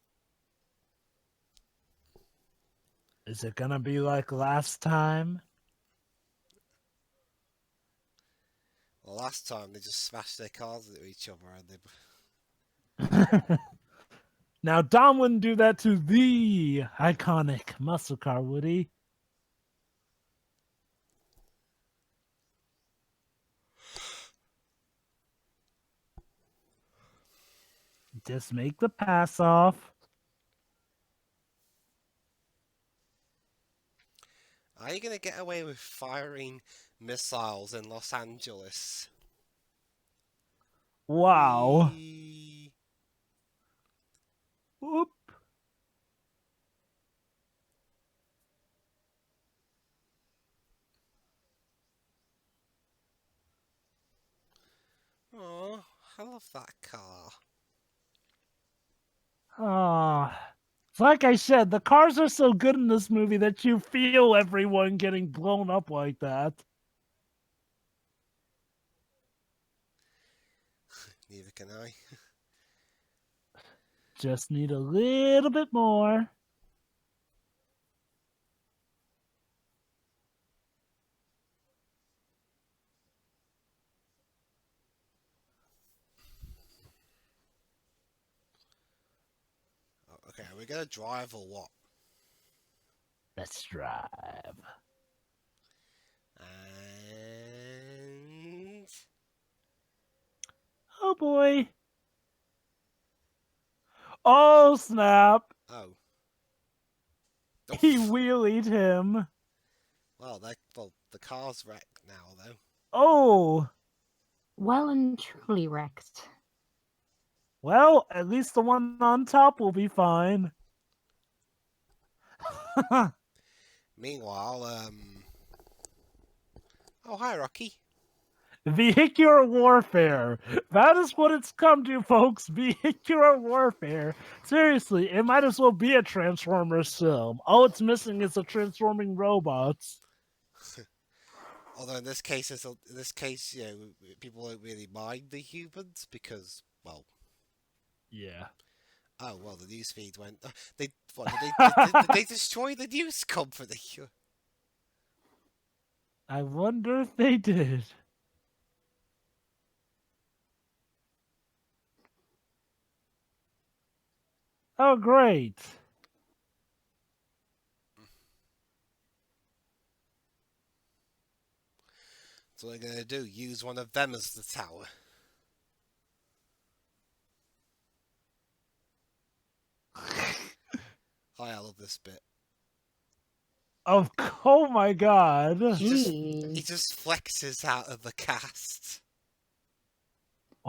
Is it gonna be like last time? Well, last time they just smashed their cars into each other and they... Now, Dom wouldn't do that to the iconic muscle car, would he? Just make the pass off. Are you going to get away with firing missiles in Los Angeles? Wow. Whee! Whoop. Oh, I love that car. Ah. Like I said, the cars are so good in this movie that you feel everyone getting blown up like that. Neither can I. Just need a little bit more. Okay, are we going to drive or what? Let's drive. And... Oh boy. Oh snap. Oh. He wheelied him. Well, the car's wrecked now, though. Oh. Well and truly wrecked. Well, at least the one on top will be fine. Meanwhile, Oh, hi, Rocky. Vehicular warfare. That is what it's come to, folks. Vehicular warfare. Seriously, it might as well be a Transformers film. All it's missing is the transforming robots. Although in this case, you know, people don't really mind the humans because, well, Yeah. oh well, the newsfeed went. Did they destroy the news company? I wonder if they did. Oh, great. So what they're gonna do? Use one of them as the tower? Oh, I love this bit. Oh my god. He just flexes out of the cast.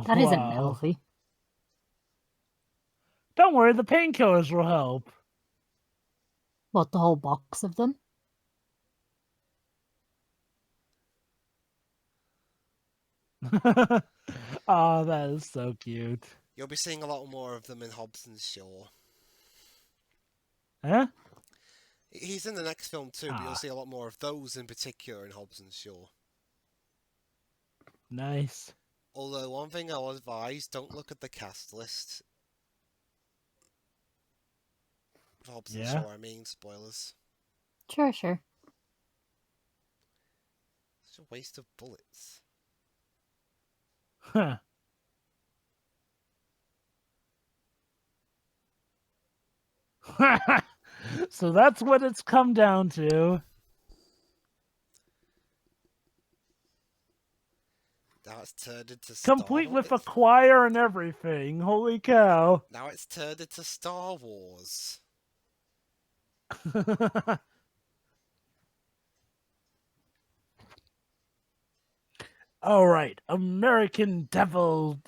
That isn't Wow. healthy. Don't worry, the painkillers will help. What, the whole box of them? Oh, that is so cute. You'll be seeing a lot more of them in Hobson's Shaw. Huh? He's in the next film too, but you'll see a lot more of those in particular in Hobson's Shaw. Nice. Although one thing I'll advise, don't look at the cast list. For Hobson's Shaw, I mean, spoilers. Sure, sure. Such a waste of bullets. Huh. So that's what it's come down to. Now it's turned into Star Wars. Complete with a choir and everything. Holy cow. Now it's turned into Star Wars. All right, American Daredevil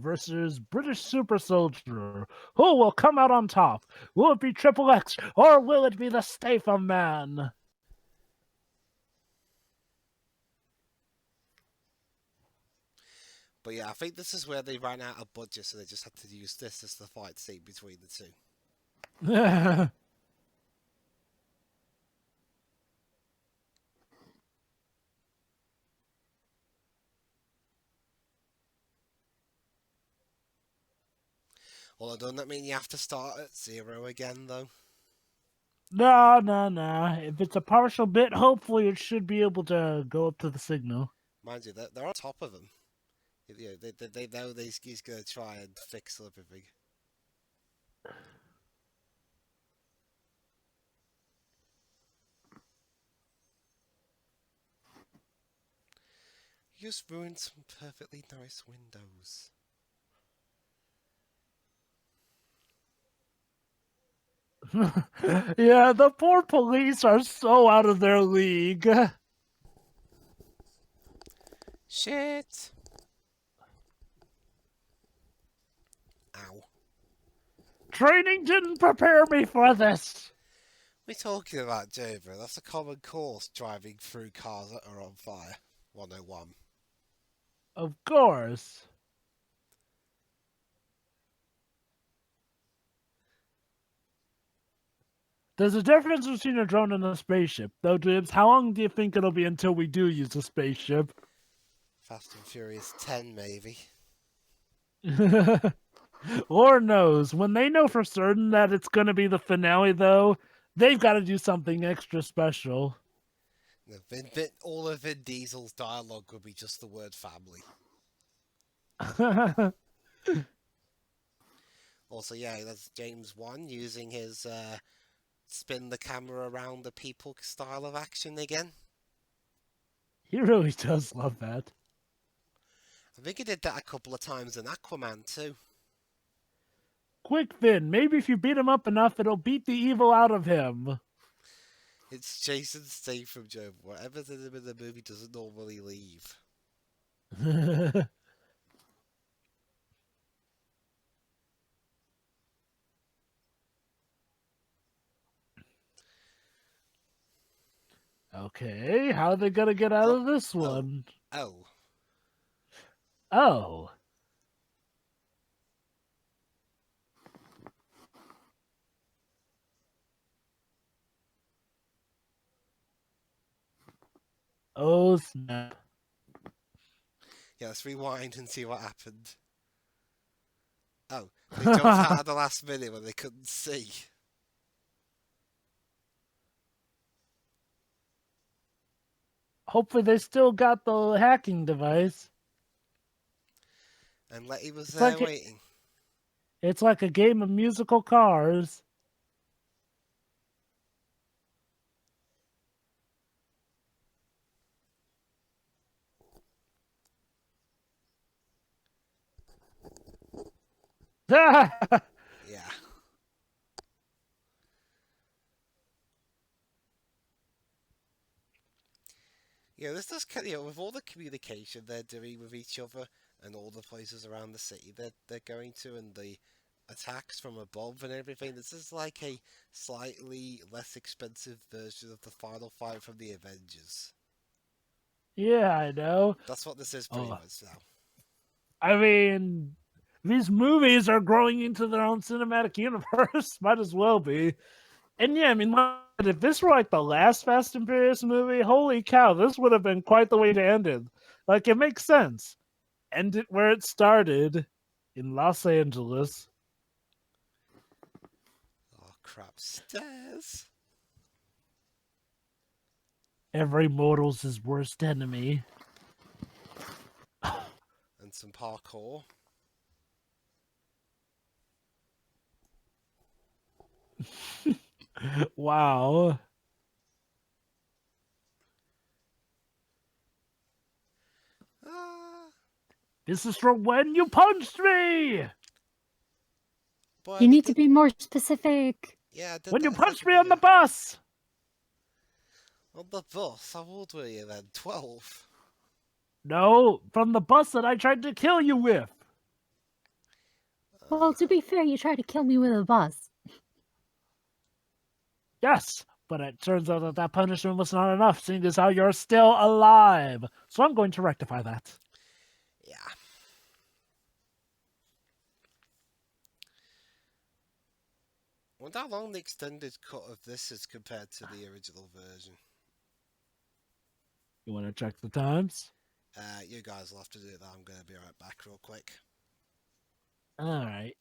versus British Super Soldier. Who will come out on top? Will it be Triple X or will it be the Statham Man? But yeah, I think this is where they ran out of budget, so they just had to use this as the fight scene between the two. Although, doesn't that mean you have to start at 0 again, though? No. If it's a partial bit, hopefully it should be able to go up to the signal. Mind you, they're on top of him. You know, they know he's going to try and fix everything. You just ruined some perfectly nice windows. Yeah, the poor police are so out of their league. Shit! Ow. Training didn't prepare me for this. We're talking about, Jover. That's a common course driving through cars that are on fire. 101. Of course. There's a difference between a drone and a spaceship. Though, Dibs, how long do you think it'll be until we do use a spaceship? Fast and Furious 10, maybe. Lord knows. When they know for certain that it's going to be the finale, though, they've got to do something extra special. No, all of Vin Diesel's dialogue would be just the word family. Also, yeah, that's James Wan using his spin the camera around the people style of action again. He really does love that. I think he did that a couple of times in Aquaman too. Quick, Finn. Maybe if you beat him up enough, it'll beat the evil out of him. It's Jason Statham, Joe. Whatever's in him in the movie doesn't normally leave. Okay, how are they gonna get out of this one? Oh. Oh. Oh, snap. Yeah, let's rewind and see what happened. Oh, they jumped out at the last minute when they couldn't see. Hopefully they still got the hacking device. And Letty was It's there like waiting. It's like a game of musical cars. Yeah. Yeah, this does, with all the communication they're doing with each other and all the places around the city they're going to and the attacks from above and everything, this is like a slightly less expensive version of the final fight from the Avengers. Yeah, I know. That's what this is pretty much now. I mean, these movies are growing into their own cinematic universe. Might as well be. And yeah, I mean, if this were like the last Fast and Furious movie, holy cow, this would have been quite the way to end it. Like, it makes sense. End it where it started, in Los Angeles. Oh crap, stairs! Every mortal's his worst enemy. And some parkour. Wow. This is from when you punched me! Boy, You need to be more specific. Yeah, when you punched me on the bus! On the bus? How old were you then? 12? No, from the bus that I tried to kill you with. Well, to be fair, you tried to kill me with a bus. Yes, but it turns out that that punishment was not enough, seeing as how you're still alive. So I'm going to rectify that. Yeah. I wonder how long the extended cut of this is compared to the original version. You want to check the times? You guys will have to do that. I'm going to be right back real quick. Alright.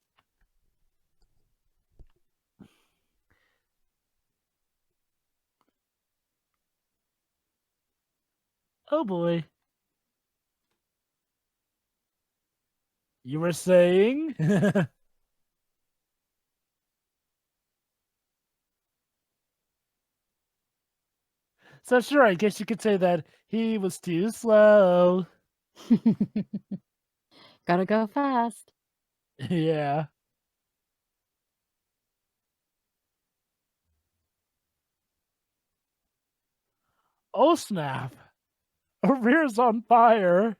Oh boy. You were saying? So sure, I guess you could say that he was too slow. Gotta go fast. Yeah. Oh snap! A rear's on fire.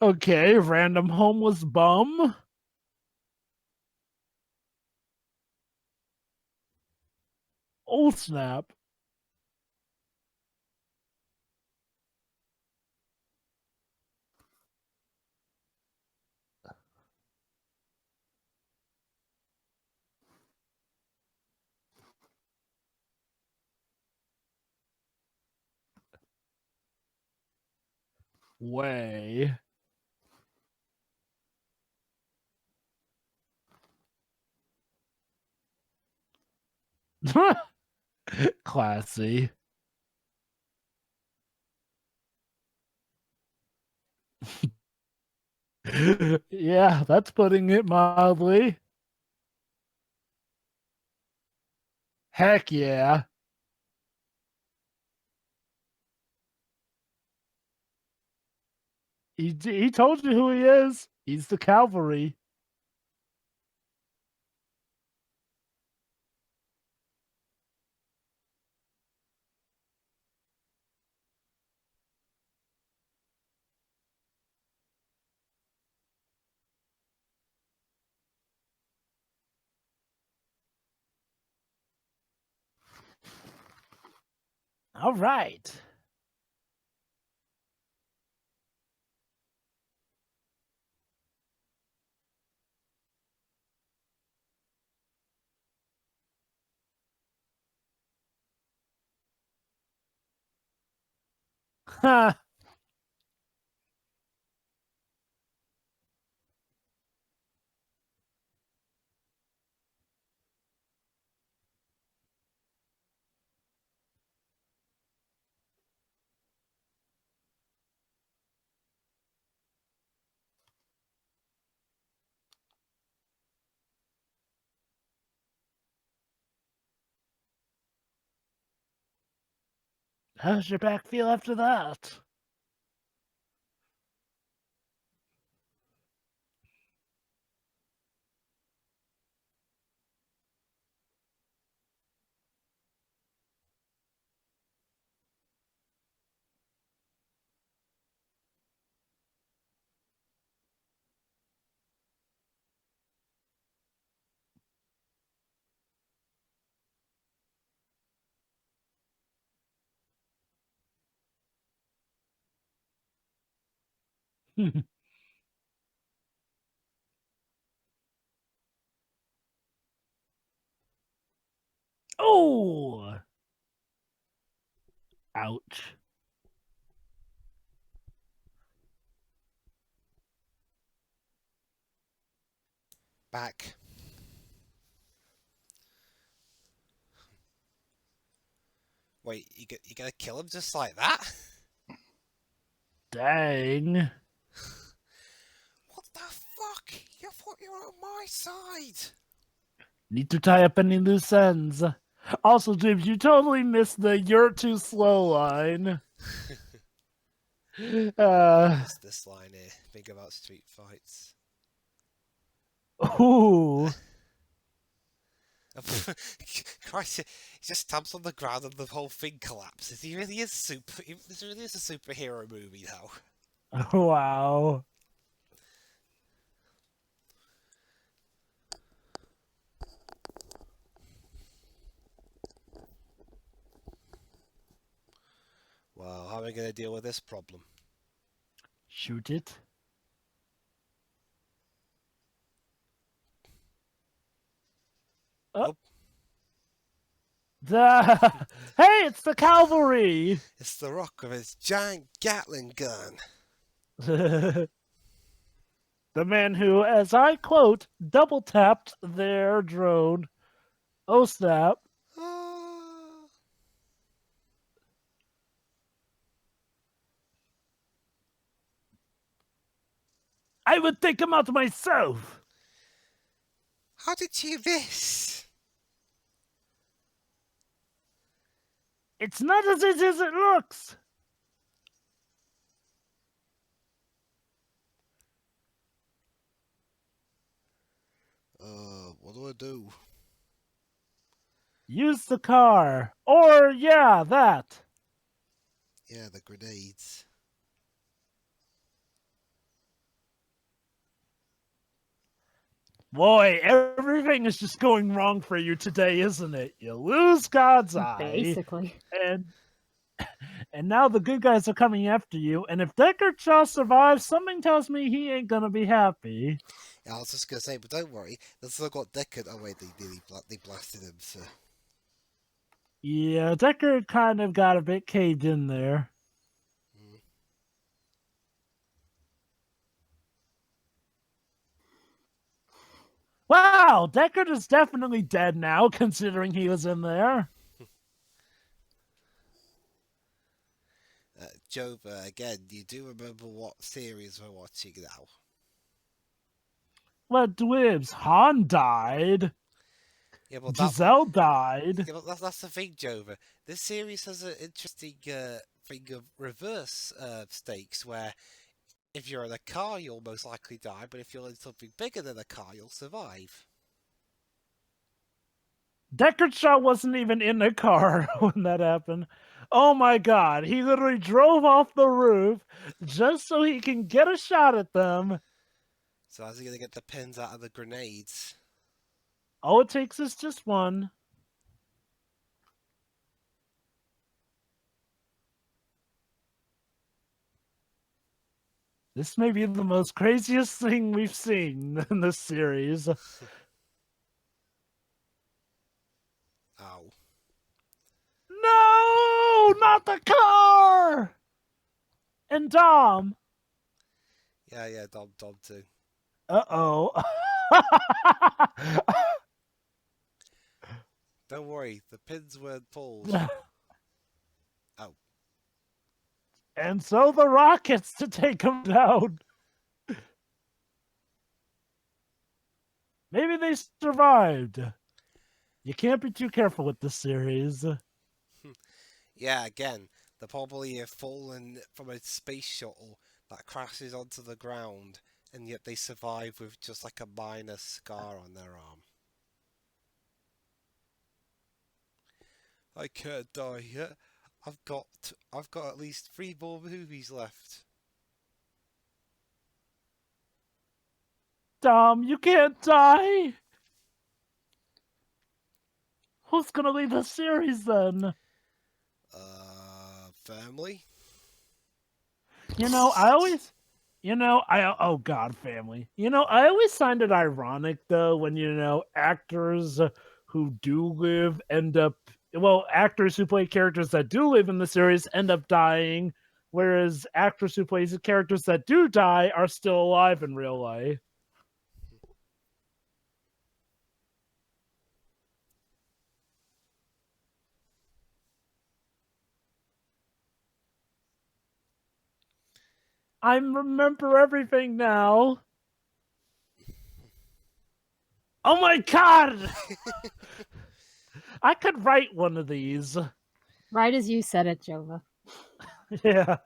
Okay, random homeless bum. Oh snap! Way. Classy. Yeah, that's putting it mildly. Heck yeah. He told you who he is. He's the cavalry. All right. Ha. How's your back feel after that? Oh! Ouch. Back. Wait, you gonna kill him just like that? Dang. What the fuck? You thought you were on my side. Need to tie up any loose ends. Also, James, you totally missed the "you're too slow" line. What's this line here? Think about street fights. Ooh. Christ, he just stamps on the ground and the whole thing collapses. He really is This really is a superhero movie now. Wow. Well, how are we going to deal with this problem? Shoot it. Oh. Hey, it's the cavalry! It's the Rock with his giant Gatling gun. The man who, as I quote, double tapped their drone. Oh snap. Ah. I would take him out myself. How did you this? It's not as easy as it looks. What do I do? Use the car. Or, yeah, that. Yeah, the grenades. Boy, everything is just going wrong for you today, isn't it? You lose God's eye, Basically. and now the good guys are coming after you. And if Deckard Shaw survives, something tells me he ain't gonna be happy. Yeah, I was just gonna say, but don't worry, they've still got Deckard. Oh wait, they blasted him. So Yeah, Deckard kind of got a bit caved in there. mm. Wow, Deckard is definitely dead now, considering he was in there. Jova, again, you do remember what series we're watching now? What dwibs? Han died. Yeah, but Giselle died. yeah, but that's the thing, Jova. This series has an interesting thing of reverse stakes, where if you're in a car, you'll most likely die, but if you're in something bigger than a car, you'll survive. Deckard Shaw wasn't even in the car when that happened. Oh my god, he literally drove off the roof just so he can get a shot at them. So how's he gonna get the pins out of the grenades? All it takes is just one. This may be the most craziest thing we've seen in this series. Ow. No, not the car! And Dom. Yeah, Dom too. Uh-oh. Don't worry, the pins weren't pulled. Oh. And so the rockets to take him down. Maybe they survived. You can't be too careful with this series. Yeah, again, they probably have fallen from a space shuttle that crashes onto the ground, and yet they survive with just like a minor scar on their arm. I can't die yet. I've got at least 3 more movies left. Dom, you can't die. Who's gonna lead the series then? Family? Oh god, family. I always find it ironic though when actors who do live end up actors who play characters that do live in the series end up dying, whereas actors who play characters that do die are still alive in real life. I remember everything now. Oh my god! I could write one of these. Right as you said it, Jova. Yeah.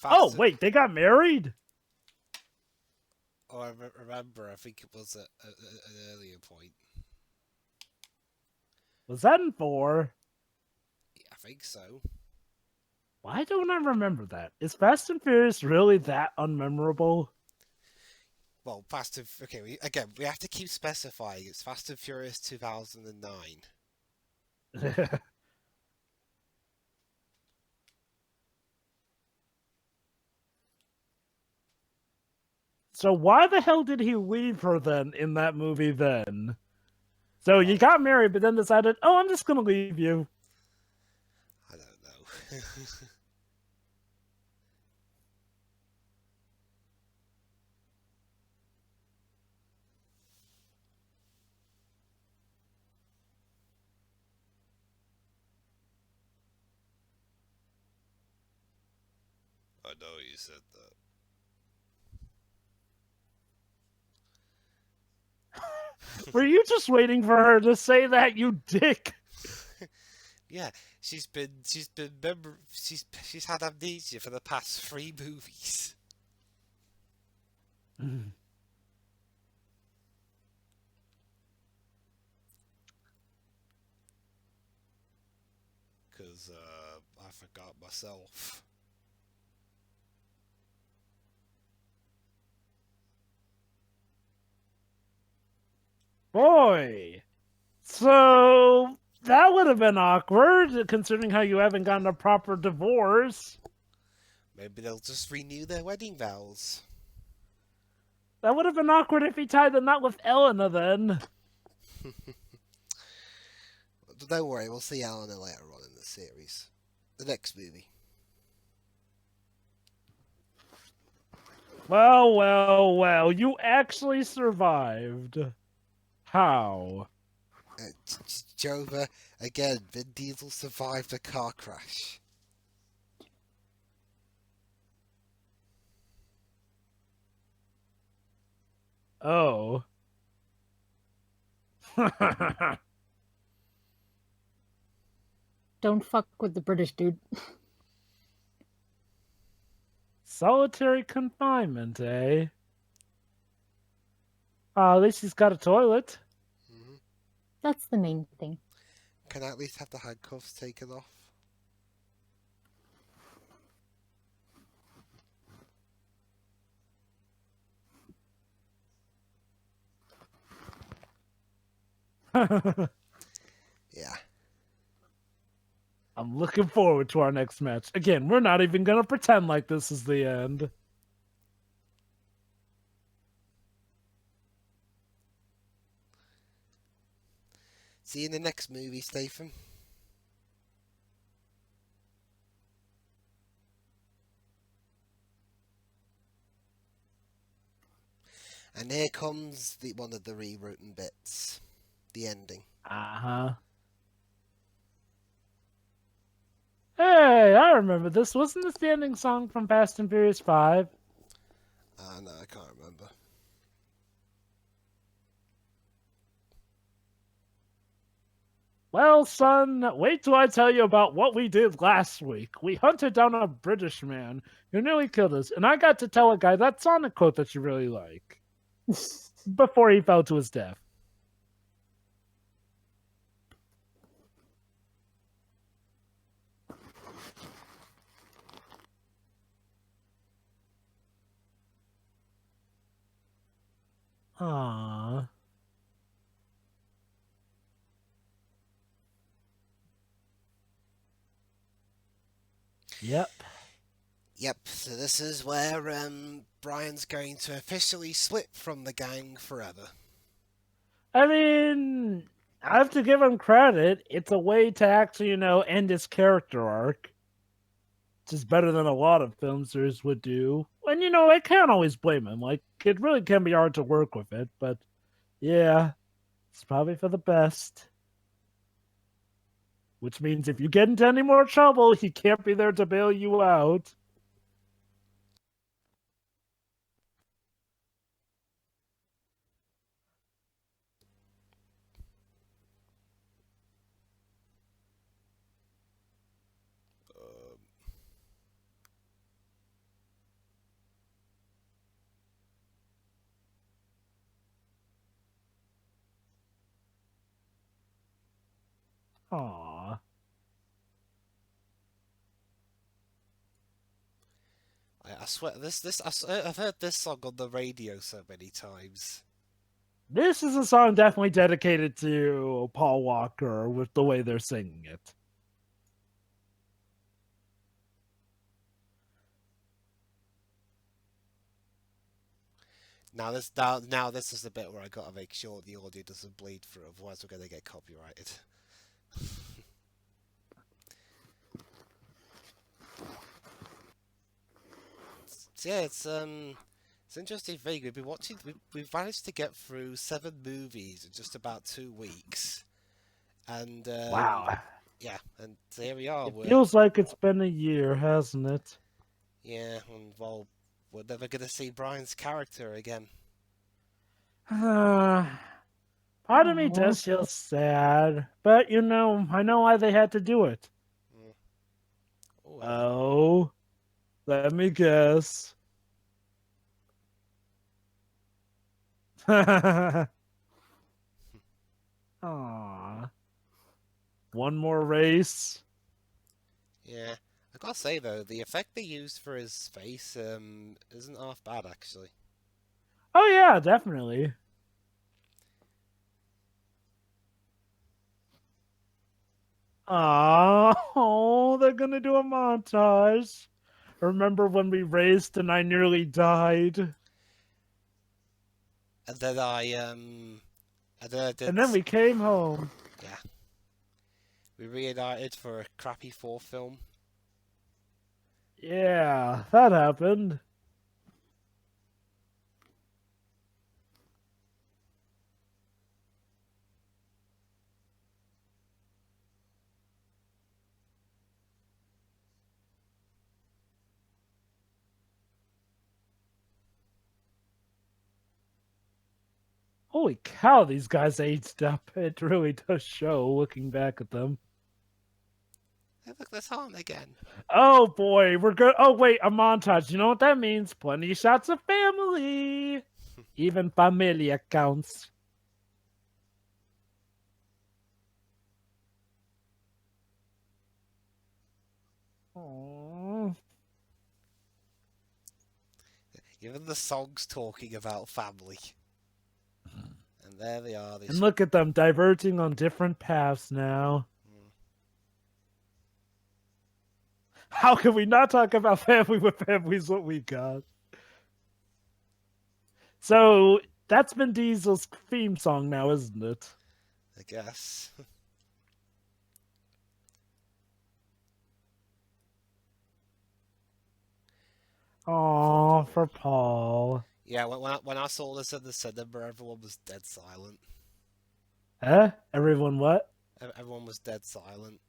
Oh, wait, they got married? Oh, I remember. I think it was at an earlier point. Was that in 4? Yeah, I think so. Why don't I remember that? Is Fast and Furious really that unmemorable? Well, okay, we have to keep specifying. It's Fast and Furious 2009. So why the hell did he leave her then in that movie then? So you got married, but then decided, oh, I'm just going to leave you. I don't know. I know you said that. Were you just waiting for her to say that, you dick? Yeah, she's had amnesia for the past 3 movies. Because I forgot myself. Boy. So that would have been awkward, considering how you haven't gotten a proper divorce. Maybe they'll just renew their wedding vows. That would have been awkward if he tied the knot with Elena then. Don't worry, we'll see Eleanor later on in the series. The next movie. Well, you actually survived. How? Jova, again, Vin Diesel survived a car crash. Oh. Don't fuck with the British dude. Solitary confinement, eh? At least he's got a toilet. Mm-hmm. That's the main thing. Can I at least have the handcuffs taken off? Yeah. I'm looking forward to our next match. Again, we're not even going to pretend like this is the end. See you in the next movie, Statham. And here comes one of the rewritten bits. The ending. Uh-huh. Hey, I remember this. Wasn't this the ending song from Fast and Furious 5? No, I can't remember. Well, son, wait till I tell you about what we did last week. We hunted down a British man who nearly killed us, and I got to tell a guy that Sonic quote that you really like before he fell to his death. Aww. Yep. Yep, so this is where Brian's going to officially split from the gang forever. I mean, I have to give him credit. It's a way to actually, end his character arc. Which is better than a lot of film series would do. And, I can't always blame him. Like, it really can be hard to work with it, but yeah, it's probably for the best. Which means if you get into any more trouble, he can't be there to bail you out. Aww. I swear, I've heard this song on the radio so many times. This is a song definitely dedicated to Paul Walker with the way they're singing it. Now this is the bit where I gotta make sure the audio doesn't bleed through, otherwise we're gonna get copyrighted. So yeah, it's interesting thing. We've been watching. We've managed to get through 7 movies in just about 2 weeks, and Wow. yeah, and here we are. It feels like it's been a year, hasn't it? Yeah, and well, we're never gonna see Brian's character again. Part of me Aw. does feel sad, but I know why they had to do it. Mm. Oh, hello. Oh, let me guess. Aww. One more race. Yeah. I gotta say though, the effect they used for his face isn't half bad actually. Oh yeah, definitely. Oh, they're gonna do a montage. Remember when we raced and I nearly died? And then I did, And then we came home. yeah, we reunited for a crappy fourth film. Yeah, that happened. Holy cow, these guys aged up. It really does show looking back at them. Hey, look, there's Han again. Oh boy, we're good. Oh wait, a montage. You know what that means? Plenty of shots of family. Even familia counts. Aww. Even the song's talking about family. And there they are. And look at them diverging on different paths now. Mm. How can we not talk about family when family's what we got? So that's Vin Diesel's theme song now, isn't it? I guess. Aw, for Paul. Yeah, when I saw this at the cinema, everyone was dead silent. Huh? Everyone what? Everyone was dead silent.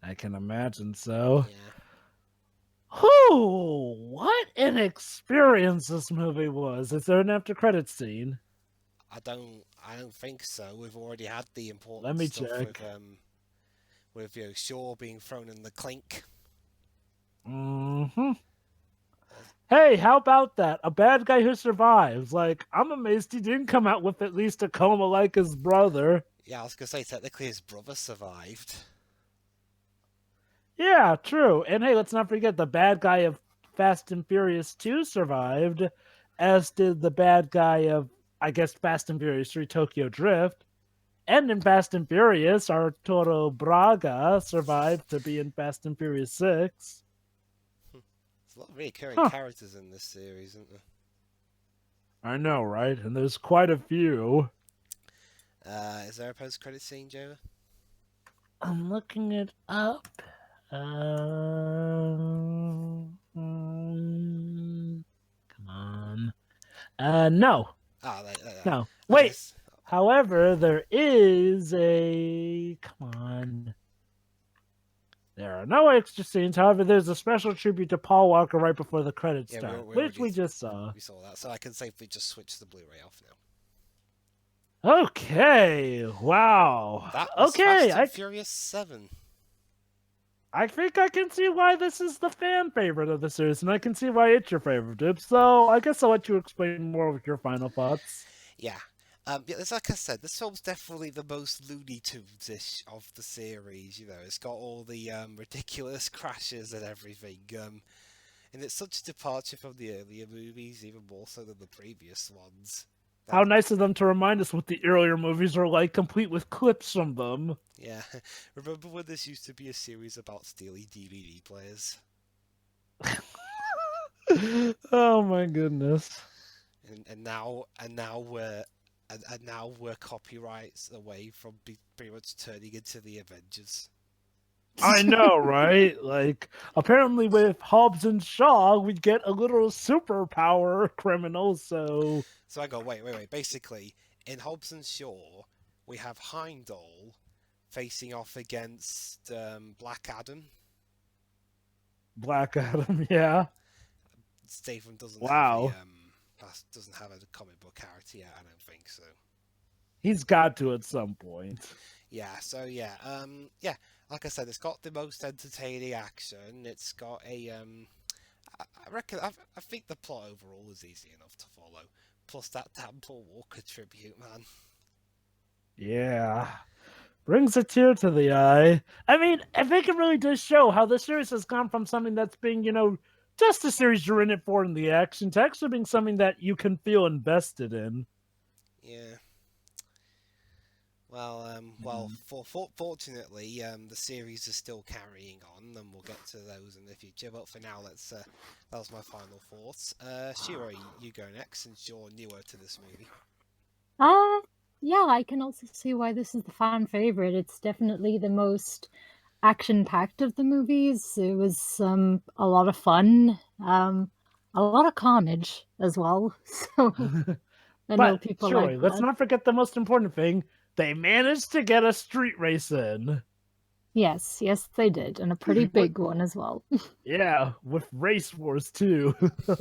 I can imagine so. Yeah. Whew, what an experience this movie was. Is there an after credits scene? I don't think so. We've already had the important Let me stuff check. with Shaw being thrown in the clink. Mm-hmm. Hey, how about that? A bad guy who survives. Like, I'm amazed he didn't come out with at least a coma like his brother. Yeah, I was gonna say technically his brother survived. Yeah, true. And hey, let's not forget the bad guy of Fast and Furious 2 survived, as did the bad guy of, I guess, Fast and Furious 3 Tokyo Drift. And in Fast and Furious, Arturo Braga survived to be in Fast and Furious 6. There's a lot of recurring Huh. characters in this series, isn't there? I know, right? And there's quite a few. Is there a post-credit scene, Joe? I'm looking it up. Come on. No. Ah, No. okay. Wait. However, there is a. Come on. There are no extra scenes. However, there's a special tribute to Paul Walker right before the credits Yeah, start, we which already we just saw. we saw that, so I can safely just switch the Blu-ray off now. Okay. Wow. That was Okay. Fast and Furious 7. I think I can see why this is the fan favorite of the series, and I can see why it's your favorite, Dib. So I guess I'll let you explain more with your final thoughts. Yeah. Yeah, it's like I said, this film's definitely the most Looney Tunes-ish of the series. You know, it's got all the ridiculous crashes and everything. And it's such a departure from the earlier movies, even more so than the previous ones. How nice of them to remind us what the earlier movies are like, complete with clips from them. Yeah. Remember when this used to be a series about stealing DVD players? Oh my goodness. And now we're copyrights away from pretty much turning into the Avengers. I know, right? Like, apparently with Hobbs and Shaw, we get a little superpower criminal, so... So I go, wait. Basically, in Hobbs and Shaw, we have Heimdall facing off against Black Adam. Black Adam, yeah. Statham doesn't Wow. have a comic book character yet, I don't think so. He's got to at some point. Yeah, so yeah, like I said, it's got the most entertaining action. It's got I reckon I think the plot overall is easy enough to follow. Plus that damn Paul Walker tribute, man. Yeah. Brings a tear to the eye. I mean, I think it really does show how the series has gone from something that's being, just a series you're in it for in the action to actually being something that you can feel invested in. Yeah. Well, fortunately, the series is still carrying on, and we'll get to those in the future. But for now, that was my final thoughts. Shiro, you go next since you're newer to this movie. Yeah, I can also see why this is the fan favorite. It's definitely the most action-packed of the movies. It was a lot of fun, a lot of carnage as well. So I know But, people like Troy, let's that. not forget the most important thing. They managed to get a street race in. Yes, yes, they did, and a pretty big one as well. Yeah, with race wars too. The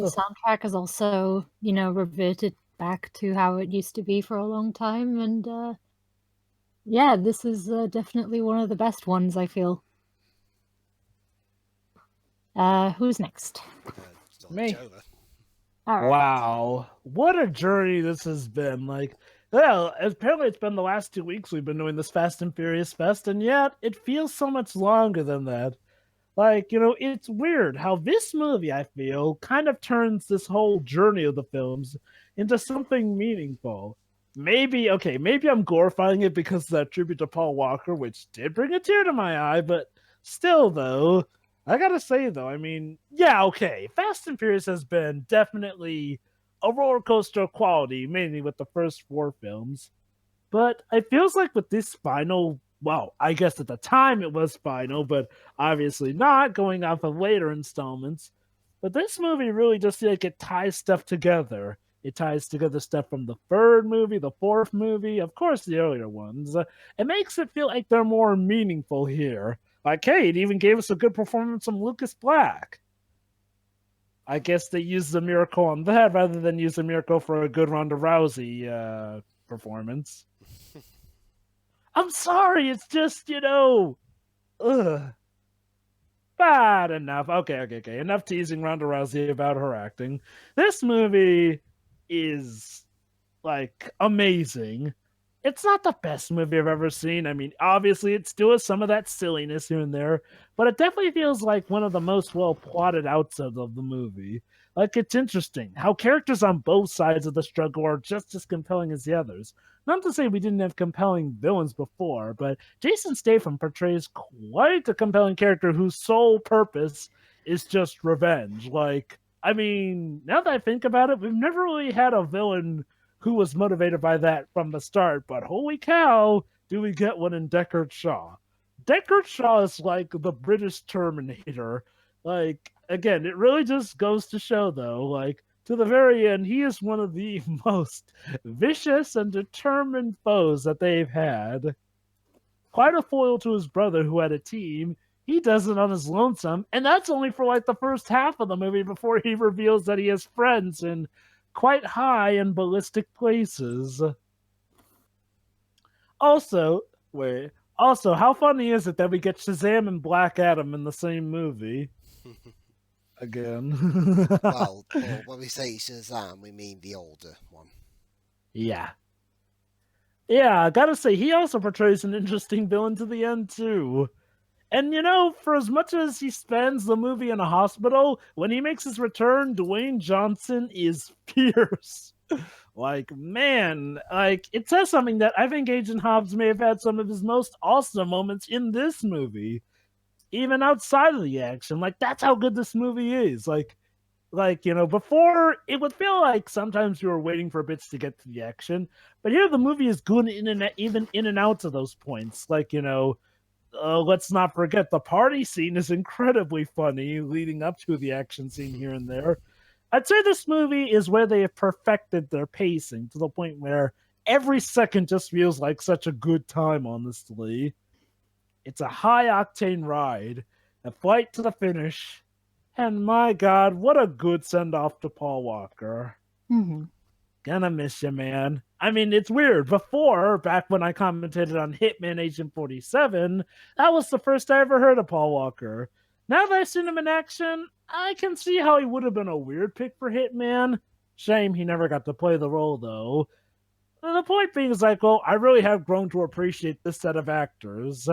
soundtrack is also, reverted back to how it used to be for a long time, and yeah, this is definitely one of the best ones, I feel. Who's next? Me. All right. Wow, what a journey this has been. Well, apparently it's been the last 2 weeks we've been doing this Fast and Furious Fest, and yet it feels so much longer than that. It's weird how this movie, I feel, kind of turns this whole journey of the films into something meaningful. Maybe I'm glorifying it because of that tribute to Paul Walker, which did bring a tear to my eye, but still, though, I gotta say, though, I mean, yeah, okay, Fast and Furious has been definitely a roller coaster of quality, mainly with the first 4 films. But it feels like with this final, well, I guess at the time it was final, but obviously not going off of later installments. But this movie really just like it ties stuff together. It ties together stuff from the third movie, the fourth movie, of course, the earlier ones. It makes it feel like they're more meaningful here. Like, hey, it even gave us a good performance from Lucas Black. I guess they used the miracle on that rather than use the miracle for a good Ronda Rousey performance. I'm sorry, it's just, ugh. Bad enough. Okay. Enough teasing Ronda Rousey about her acting. This movie is amazing. It's not the best movie I've ever seen. I mean, obviously, it still has some of that silliness here and there, but it definitely feels like one of the most well plotted outs of the movie. It's interesting how characters on both sides of the struggle are just as compelling as the others. Not to say we didn't have compelling villains before, but Jason Statham portrays quite a compelling character whose sole purpose is just revenge. I mean, now that I think about it, we've never really had a villain who was motivated by that from the start, but holy cow, do we get one in Deckard Shaw. Deckard Shaw is like the British Terminator. Again, it really just goes to show, though, to the very end, he is one of the most vicious and determined foes that they've had. Quite a foil to his brother who had a team. He does it on his lonesome, and that's only for the first half of the movie before he reveals that he has friends in quite high and ballistic places. Also, wait. Also, how funny is it that we get Shazam and Black Adam in the same movie? Again. Well, when we say Shazam, we mean the older one. Yeah. Yeah, I gotta say, he also portrays an interesting villain to the end, too. And for as much as he spends the movie in a hospital, when he makes his return, Dwayne Johnson is fierce. Man, it says something that I think Agent Hobbs may have had some of his most awesome moments in this movie, even outside of the action. That's how good this movie is. Before it would feel like sometimes you were waiting for bits to get to the action, but here the movie is good even in and out of those points. Let's not forget the party scene is incredibly funny leading up to the action scene here and there. I'd say this movie is where they have perfected their pacing to the point where every second just feels like such a good time, honestly. It's a high octane ride, a fight to the finish, and my god, what a good send off to Paul Walker. Mm-hmm. Gonna miss you, man. I mean, it's weird. Before, back when I commented on Hitman Agent 47, that was the first I ever heard of Paul Walker. Now that I've seen him in action, I can see how he would have been a weird pick for Hitman. Shame he never got to play the role, though. The point being is like, well, I really have grown to appreciate this set of actors.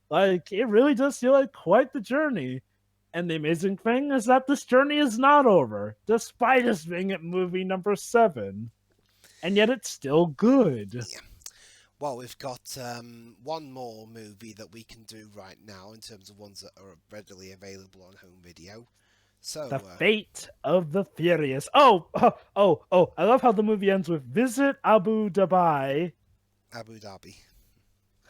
Like, it really does feel like quite the journey. And the amazing thing is that this journey is not over, despite us being at movie number 7. And yet it's still good. Yeah. Well, we've got one more movie that we can do right now in terms of ones that are readily available on home video. So, The Fate of the Furious. Oh, I love how the movie ends with Visit Abu Dhabi. Abu Dhabi.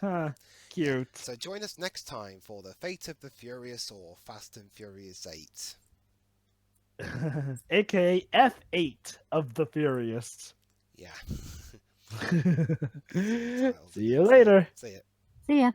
Huh, cute. Yeah. So join us next time for The Fate of the Furious or Fast and Furious 8. AKA F8 of the Furious. Yeah. See you later. See ya. See ya.